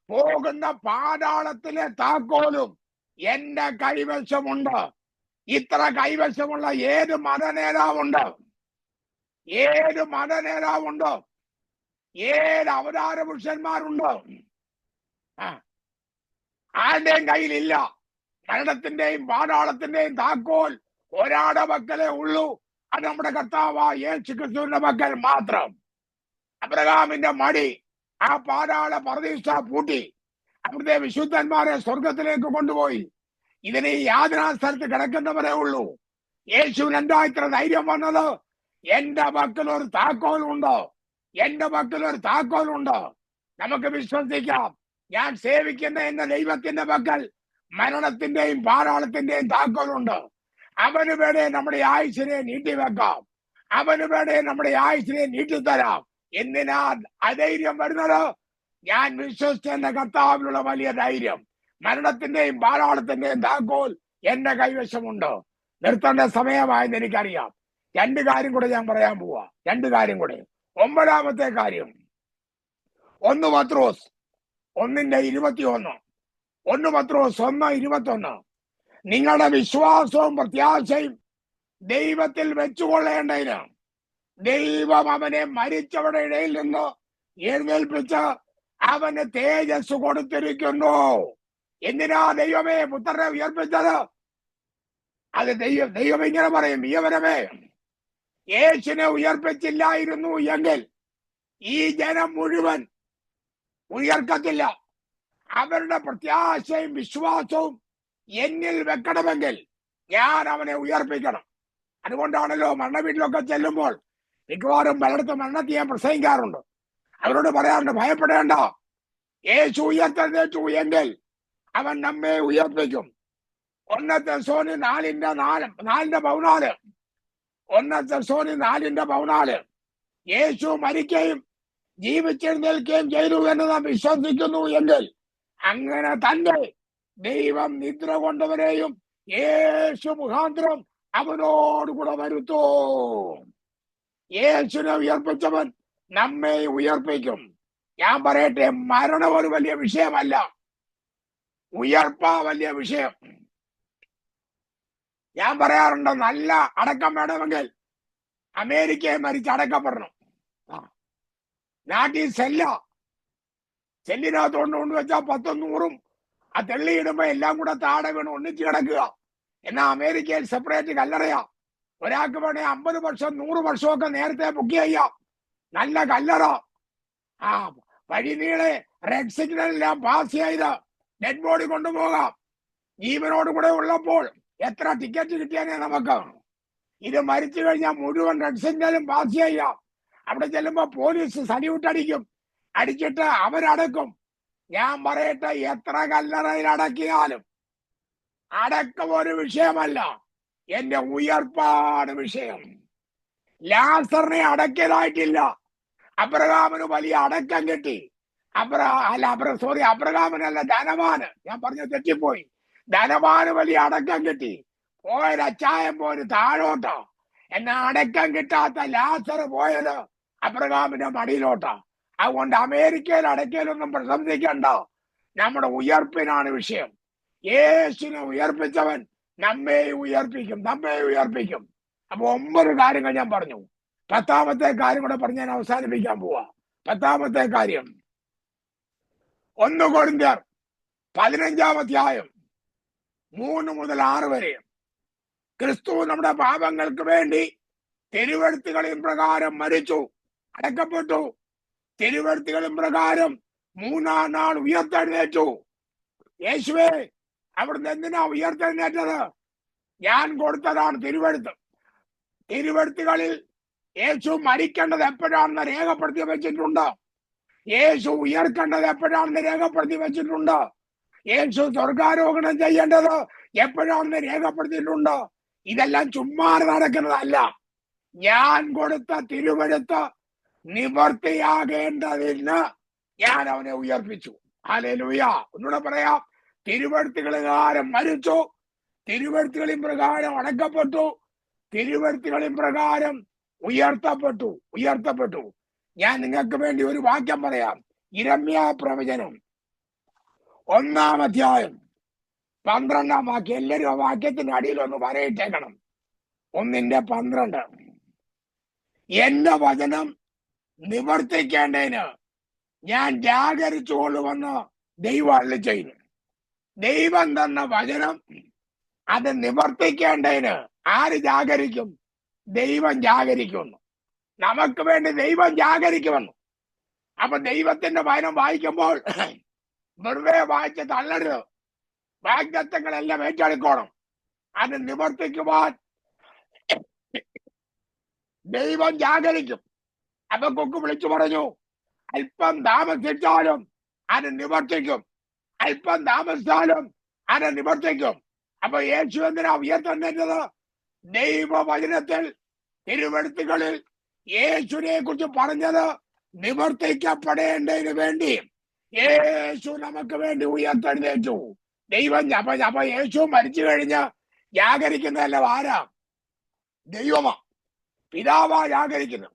പോകുന്ന പാതാളത്തിലെ താക്കോലും എന്റെ കൈവശമുണ്ട്. ഇത്ര കൈവശമുള്ള ഏത് മതനേതാവുണ്ട്? ഏത് അവതാര പുരുഷന്മാരുണ്ട്? ആരുടെയും കയ്യിലില്ല. മരണത്തിന്റെയും പാതാളത്തിന്റെയും താക്കോൽ ഒരാളുടെ പക്കലേ ഉള്ളൂ. അത് നമ്മുടെ കർത്താവായ യേശു ക്രിസ്തുവിന്റെ പക്കൽ മാത്രം. അബ്രഹാമിന്റെ മടി ആ പാതാള പർദീസ പൂട്ടി അവിടുത്തെ വിശുദ്ധന്മാരെ സ്വർഗത്തിലേക്ക് കൊണ്ടുപോയി. ഇതിന് ഈ യാതനാ സ്ഥലത്ത് കിടക്കുന്നവരേ ഉള്ളൂ. യേശുവിന് എന്താ ഇത്ര ധൈര്യം വന്നത്? എന്റെ പക്കൽ ഒരു താക്കോലുണ്ട്. നമുക്ക് വിശ്വസിക്കാം. ഞാൻ സേവിക്കുന്ന എന്ന ദൈവത്തിന്റെ പക്കൽ മരണത്തിന്റെയും പാതാളത്തിന്റെയും താക്കോലുണ്ട്. അവന് വേണേ നമ്മുടെ ആയുസ്സിനെ നീട്ടിവെക്കാം, അവന് വേണേ നമ്മുടെ ആയുസ്സിനെ നീട്ടിത്തരാം. എന്തിനാ അധൈര്യം വരുന്നത്? ഞാൻ വിശ്വസിച്ച എന്റെ കർത്താവിലുള്ള വലിയ ധൈര്യം. മരണത്തിന്റെയും പാതാളത്തിന്റെയും താക്കോൽ എന്റെ കൈവശമുണ്ട്. നിർത്തേണ്ട സമയമായെന്ന് എനിക്കറിയാം. 2 കാര്യം കൂടെ ഞാൻ പറയാൻ പോവാ. 2 കാര്യം കൂടെ. 9ാമത്തെ കാര്യം, 1 പത്രോസ് 1:21. 1 പത്രോസ് 1:21. നിങ്ങളുടെ വിശ്വാസവും പ്രത്യാശയും ദൈവത്തിൽ വെച്ചുകൊള്ളേണ്ടതിന് ദൈവം അവനെ മരിച്ചവരുടെ ഇടയിൽ നിന്ന് എഴുന്നേൽപ്പിച്ച് അവന് തേജസ് കൊടുത്തിരിക്കുന്നു. എന്തിനാ ദൈവമേ പുത്രനെ ഉയർപ്പിച്ചത്? അത് ദൈവം ഇങ്ങനെ പറയും, യവനമേ, യേശുവിനെ ഉയർപ്പിച്ചില്ലായിരുന്നു എങ്കിൽ ഈ ജനം മുഴുവൻ ഉയർക്കത്തില്ല. അവരുടെ പ്രത്യാശയും വിശ്വാസവും എന്നിൽ വെക്കണമെങ്കിൽ ഞാൻ അവനെ ഉയർപ്പിക്കണം. അതുകൊണ്ടാണല്ലോ മരണ വീട്ടിലൊക്കെ ചെല്ലുമ്പോൾ മിക്കവാറും പലയിടത്തും മരണത്തെ ഞാൻ പ്രസംഗിക്കാറുണ്ട്. അവരോട് പറയാറുണ്ട്, ഭയപ്പെടേണ്ട, യേശു ഉയർത്തെഴുന്നേറ്റു എങ്കിൽ അവൻ നമ്മെ ഉയർപ്പിക്കും. 1 തെസ്സലോനിക്കർ 4:14. 1 തെസ്സലോനിക്കർ 4:14. യേശു മരിക്കുകയും ജീവിച്ചെഴുന്നേൽക്കുകയും ചെയ്തു എന്ന് നാം വിശ്വസിക്കുന്നു എങ്കിൽ അങ്ങനെ തന്നെ ദൈവം നിദ്ര കൊണ്ടവരെയും യേശു മുഖാന്തരം അവനോടുകൂടെ വരുത്തൂ. യേശുവിനെ ഉയർപ്പിച്ചവൻ നമ്മെ ഉയർപ്പിക്കും. ഞാൻ പറയട്ടെ, മരണം ഒരു വലിയ വിഷയമല്ല, ഉയർപ്പാ വലിയ വിഷയം. ഞാൻ പറയാറുണ്ട്, നല്ല അടക്കം വേണമെങ്കിൽ അമേരിക്കയെ മരിച്ച് അടക്കപ്പെടണം. നാട്ടിൽ സെല്ലിനകത്ത് കൊണ്ടുവച്ചാൽ 10-100 ആ തെള്ളിയിടുമ്പോ എല്ലാം കൂടെ താഴെ വീണ് ഒന്നിച്ച് കിടക്കുക. എന്നാ അമേരിക്കയിൽ സെപ്പറേറ്റ് കല്ലറയാ. ഒരാൾക്ക് വേണേ 50 വർഷം 100 വർഷമൊക്കെ നേരത്തെ ബുക്ക് ചെയ്യാം. നല്ല കല്ലറ. ആ വഴി നീളെ റെഡ് സിഗ്നലെല്ലാം പാസ് ചെയ്ത് ഡെഡ് ബോഡി കൊണ്ടുപോകാം. ജീവനോട് കൂടെ ഉള്ളപ്പോൾ എത്ര ടിക്കറ്റ് കിട്ടിയാനേ നമുക്ക്. ഇത് മരിച്ചു കഴിഞ്ഞാൽ മുഴുവൻ റെഡ് സിഗ്നലും പാസ് ചെയ്യാം. അവിടെ ചെല്ലുമ്പോ പോലീസ് സല്യൂട്ട് അടിക്കും, അടിച്ചിട്ട് അവരടക്കും. ഞാൻ പറയട്ടെ, എത്ര കല്ലറയിൽ അടക്കിയാലും അടക്കം ഒരു വിഷയമല്ല, എന്റെ ഉയർപ്പാണ് വിഷയം. ലാസറിനെ അടക്കിയതായിട്ടില്ല. അബ്രഹാമിന് വലിയ അടക്കം കിട്ടി. അബ്രഹാമിനല്ല, ധനവാന്. ഞാൻ പറഞ്ഞു തെറ്റിപ്പോയി. ധനവാന് വലിയ അടക്കം കിട്ടി. പോയൊരച്ചായം പോര് താഴോട്ടാ. എന്നാ അടക്കം കിട്ടാത്ത ലാസർ പോയത് അബ്രഹാമിന്റെ മടിയിലോട്ടാ. അതുകൊണ്ട് അമേരിക്കയിൽ അടക്കലൊന്നും പ്രശംസിക്കണ്ട, നമ്മുടെ ഉയർപ്പിനാണ് വിഷയം. യേശുവിനെ ഉയർപ്പിച്ചവൻ നമ്മെ ഉയർപ്പിക്കും. അപ്പൊ 9 കാര്യങ്ങൾ ഞാൻ പറഞ്ഞു. 10ാമത്തെ കാര്യം കൂടെ പറഞ്ഞ് ഞാൻ അവസാനിപ്പിക്കാൻ പോവാ. 10ാമത്തെ കാര്യം, 1 കൊരിന്ത്യർ 15-ാം അധ്യായം 3 മുതൽ 6 വരെ. ക്രിസ്തു നമ്മുടെ പാപങ്ങൾക്ക് വേണ്ടി തിരുവെഴുത്തുകളിൻ പ്രകാരം മരിച്ചു, അടക്കപ്പെട്ടു. തിരുവെഴുത്തുകളിൻ പ്രകാരം 3-ാം നാൾ ഉയർത്തെഴുന്നേറ്റു. യേശുവേ, അവിടുന്ന് എന്തിനാ ഉയർത്തെഴുന്നേറ്റത്? ഞാൻ കൊടുത്തതാണ് തിരുവെഴുത്ത്. തിരുവെഴുത്തുകളിൽ യേശു മരിക്കേണ്ടത് എപ്പോഴാണെന്ന് രേഖപ്പെടുത്തി വെച്ചിട്ടുണ്ട്. യേശു ഉയർക്കേണ്ടത് എപ്പോഴാണെന്ന് രേഖപ്പെടുത്തി വെച്ചിട്ടുണ്ട്. യേശു സ്വർഗാരോഹണം ചെയ്യേണ്ടത് എപ്പോഴാണെന്ന് രേഖപ്പെടുത്തിയിട്ടുണ്ട്. ഇതെല്ലാം ചുമ്മാതെ നടക്കുന്നതല്ല. ഞാൻ കൊടുത്ത തിരുവെഴുത്ത് നിവർത്തിയാകേണ്ടതിന് ഞാൻ അവനെ ഉയർപ്പിച്ചു. ഹല്ലേലൂയ. ഒന്നുകൂടെ പറയാം, തിരുവെഴുത്തുകളിൽ മരിച്ചു, തിരുവെഴുത്തുകളിൻ പ്രകാരം അടക്കപ്പെട്ടു, തിരുവെഴുത്തുകളിൻ പ്രകാരം ഉയർത്തപ്പെട്ടു. ഞാൻ നിങ്ങൾക്ക് വേണ്ടി ഒരു വാക്യം പറയാം. യിരെമ്യാ പ്രവചനം 1-ാം അധ്യായം 12-ാം വാക്യം. എല്ലാവരും ആ വാക്യത്തിന്റെ അടിയിൽ ഒന്ന് വരയിട്ടേക്കണം. 1:12. എന്റെ വചനം നിവർത്തിക്കേണ്ടതിന് ഞാൻ ജാഗരിച്ചുകൊള്ളുവെന്ന് ദൈവം അരുളിച്ചെയ്യുന്നു. ദൈവം തന്ന വചനം അത് നിവർത്തിക്കേണ്ടതിന് ആര് ജാഗരിക്കും? ദൈവം ജാഗരിക്കുന്നു. നമുക്ക് വേണ്ടി ദൈവം ജാഗരിക്കുമെന്നു. അപ്പൊ ദൈവത്തിന്റെ വചനം വായിക്കുമ്പോൾ വെറുതെ വായിച്ച് തള്ളരുത്. വാഗ്ദത്തങ്ങളെല്ലാം ഏറ്റെടുക്കണം. അത് നിവർത്തിക്കുവാൻ ദൈവം ജാഗരിക്കും. ഹബക്കൂക്ക് വിളിച്ചു പറഞ്ഞു, അല്പം താമസിച്ചാലും അത് നിവർത്തിക്കും, അല്പം താമസിച്ചാലും അത് നിവർത്തിക്കും. അപ്പൊ യേശു എന്തിനാ ഉയർത്തെഴുന്നേറ്റത്? ദൈവവചനത്തിൽ, തിരുവെഴുത്തുകളിൽ യേശുവിനെ കുറിച്ച് പറഞ്ഞത് നിവർത്തിക്കപ്പെടേണ്ടതിന് വേണ്ടി യേശു നമുക്ക് വേണ്ടി ഉയർത്തെഴുന്നേറ്റു. ദൈവം അപ്പൊ യേശു മരിച്ചു കഴിഞ്ഞ് ജാഗരിക്കുന്നതല്ല ആരാ? ദൈവമാ, പിതാവാ ജാഗരിക്കുന്നു.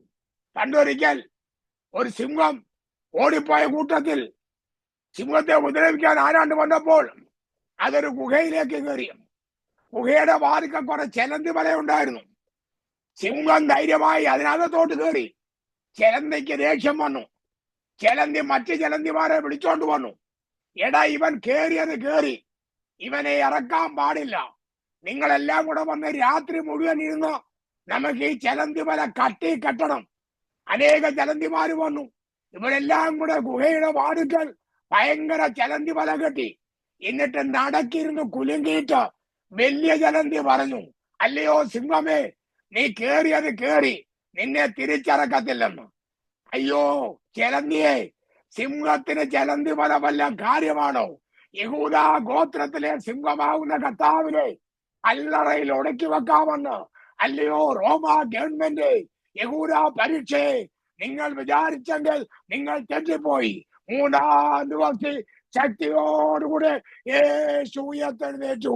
പണ്ടൊരിക്കൽ ഒരു സിംഹം ഓടിപ്പോയ കൂട്ടത്തിൽ സിംഹത്തെ ഉപദ്രവിക്കാൻ ആരാണ്ട് വന്നപ്പോൾ അതൊരു ഗുഹയിലേക്ക് കയറി. ഗുഹയുടെ വാതിൽക്കൽ കുറെ ചെലന്തി വല ഉണ്ടായിരുന്നു. സിംഹം ധൈര്യമായി അതിനകത്തോട്ട് കയറി. ചെലന്തിക്ക് ദേഷ്യം വന്നു. ചെലന്തി മറ്റ് ചെലന്തിമാരെ വിളിച്ചോണ്ട് വന്നു. എടാ, ഇവൻ കേറിയത് കേറി, ഇവനെ ഇറക്കാൻ പാടില്ല. നിങ്ങളെല്ലാം കൂടെ വന്ന് രാത്രി മുഴുവൻ ഇരുന്ന് നമുക്ക് ഈ ചെലന്തി വല കെട്ടണം. അനേക ചെലന്തിമാര് വന്നു. ഇവരെല്ലാം കൂടെ ഗുഹയുടെ വാതിൽക്കൽ ഭയങ്കര ചെലന്തി വല കെട്ടി. എന്നിട്ട് നടക്കിരുന്ന് കുലുങ്ങിയിട്ട് വലിയ ചെലന്തി പറഞ്ഞു, അല്ലയോ സിംഹമേ, നീ കേറിയത് കേറി, നിന്നെ തിരിച്ചിറക്കത്തില്ലെന്ന്. അയ്യോ ചെലന്തിയെ, സിംഹത്തിന് ചെലന്തി വല വല്ല കാര്യമാണോ? യഹൂദാ ഗോത്രത്തിലെ സിംഹമാവുന്ന കർത്താവിനെ കല്ലറയിൽ ഒടുക്കി വെക്കാമെന്ന് അല്ലയോ റോമ ഗവൺമെന്റ്, യഹൂദാ പരീക്ഷയെ നിങ്ങൾ വിചാരിച്ചെങ്കിൽ നിങ്ങൾ തെറ്റിപ്പോയി. 3-ാം ദിവസം ശക്തിയോടുകൂടെ യേശു ഉയർത്തെഴുന്നേറ്റു.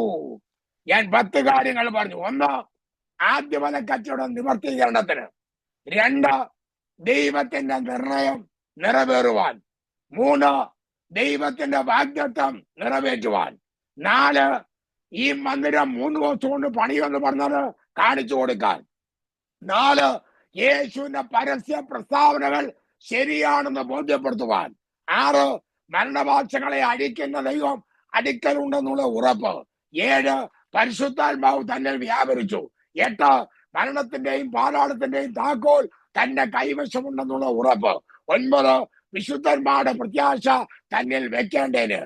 ഞാൻ 10 കാര്യങ്ങൾ പറഞ്ഞു. 1, ആദ്യമല കച്ചവടം നിവർത്തീകരണത്തിന്. 2, ദൈവത്തിന്റെ നിർണയം നിറവേറുവാൻ. 3, ദൈവത്തിന്റെ വാഗ്ദത്തം നിറവേറ്റുവാൻ. 4, ഈ മന്ദിരം 3 ദിവസം കൊണ്ട് പണിയെന്ന് പറഞ്ഞത് കാണിച്ചു കൊടുക്കാൻ. 4, യേശുവിന്റെ പരസ്യ പ്രസ്താവനകൾ ശരിയാണെന്ന് ബോധ്യപ്പെടുത്തുവാൻ. 6, മരണവാസങ്ങളെ അടിക്കുന്ന ദൈവം അടുക്കലുണ്ടെന്നുള്ള ഉറപ്പ്. 7, പരിശുദ്ധാത്മാവ് തന്നിൽ വ്യാപരിച്ചു. 8, മരണത്തിന്റെയും പാതാളത്തിന്റെയും താക്കോൽ തന്റെ കൈവശമുണ്ടെന്നുള്ള ഉറപ്പ്. 9, വിശുദ്ധന്മാരുടെ പ്രത്യാശ തന്നിൽ വെക്കേണ്ടതിന്.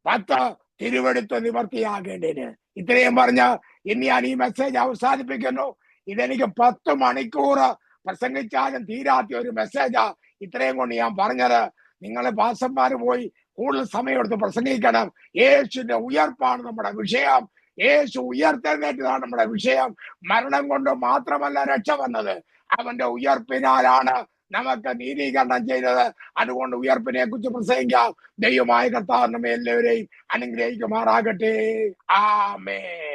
10, തിരുവെടുത്ത് നിവർത്തിയാകേണ്ടതിന്. ഇത്രയും പറഞ്ഞ് ഇനി ഞാൻ ഈ മെസ്സേജ് അവസാനിപ്പിക്കുന്നു. ഇതെനിക്ക് 10 മണിക്കൂർ പ്രസംഗിച്ചാലും തീരാത്ത ഒരു മെസ്സേജാ. ഇത്രയും കൊണ്ട് ഞാൻ പറഞ്ഞത്. നിങ്ങളെ പാസ്റ്റർമാര് പോയി കൂടുതൽ സമയം എടുത്ത് പ്രസംഗിക്കണം. യേശുവിന്റെ ഉയർപ്പാണ് നമ്മുടെ വിഷയം. യേശു ഉയർത്തെഴുന്നേറ്റതാണ് നമ്മുടെ വിഷയം. മരണം കൊണ്ട് മാത്രമല്ല രക്ഷ വന്നത്, അവന്റെ ഉയർപ്പിനാലാണ് നമുക്ക് നീതീകരണം ചെയ്തത്. അതുകൊണ്ട് ഉയർപ്പിനെ കുറിച്ച് പ്രസംഗിക്കാം. ദൈവമായ കർത്താവ് നമ്മെ എല്ലാവരെയും അനുഗ്രഹിക്കുമാറാകട്ടെ. ആമേൻ.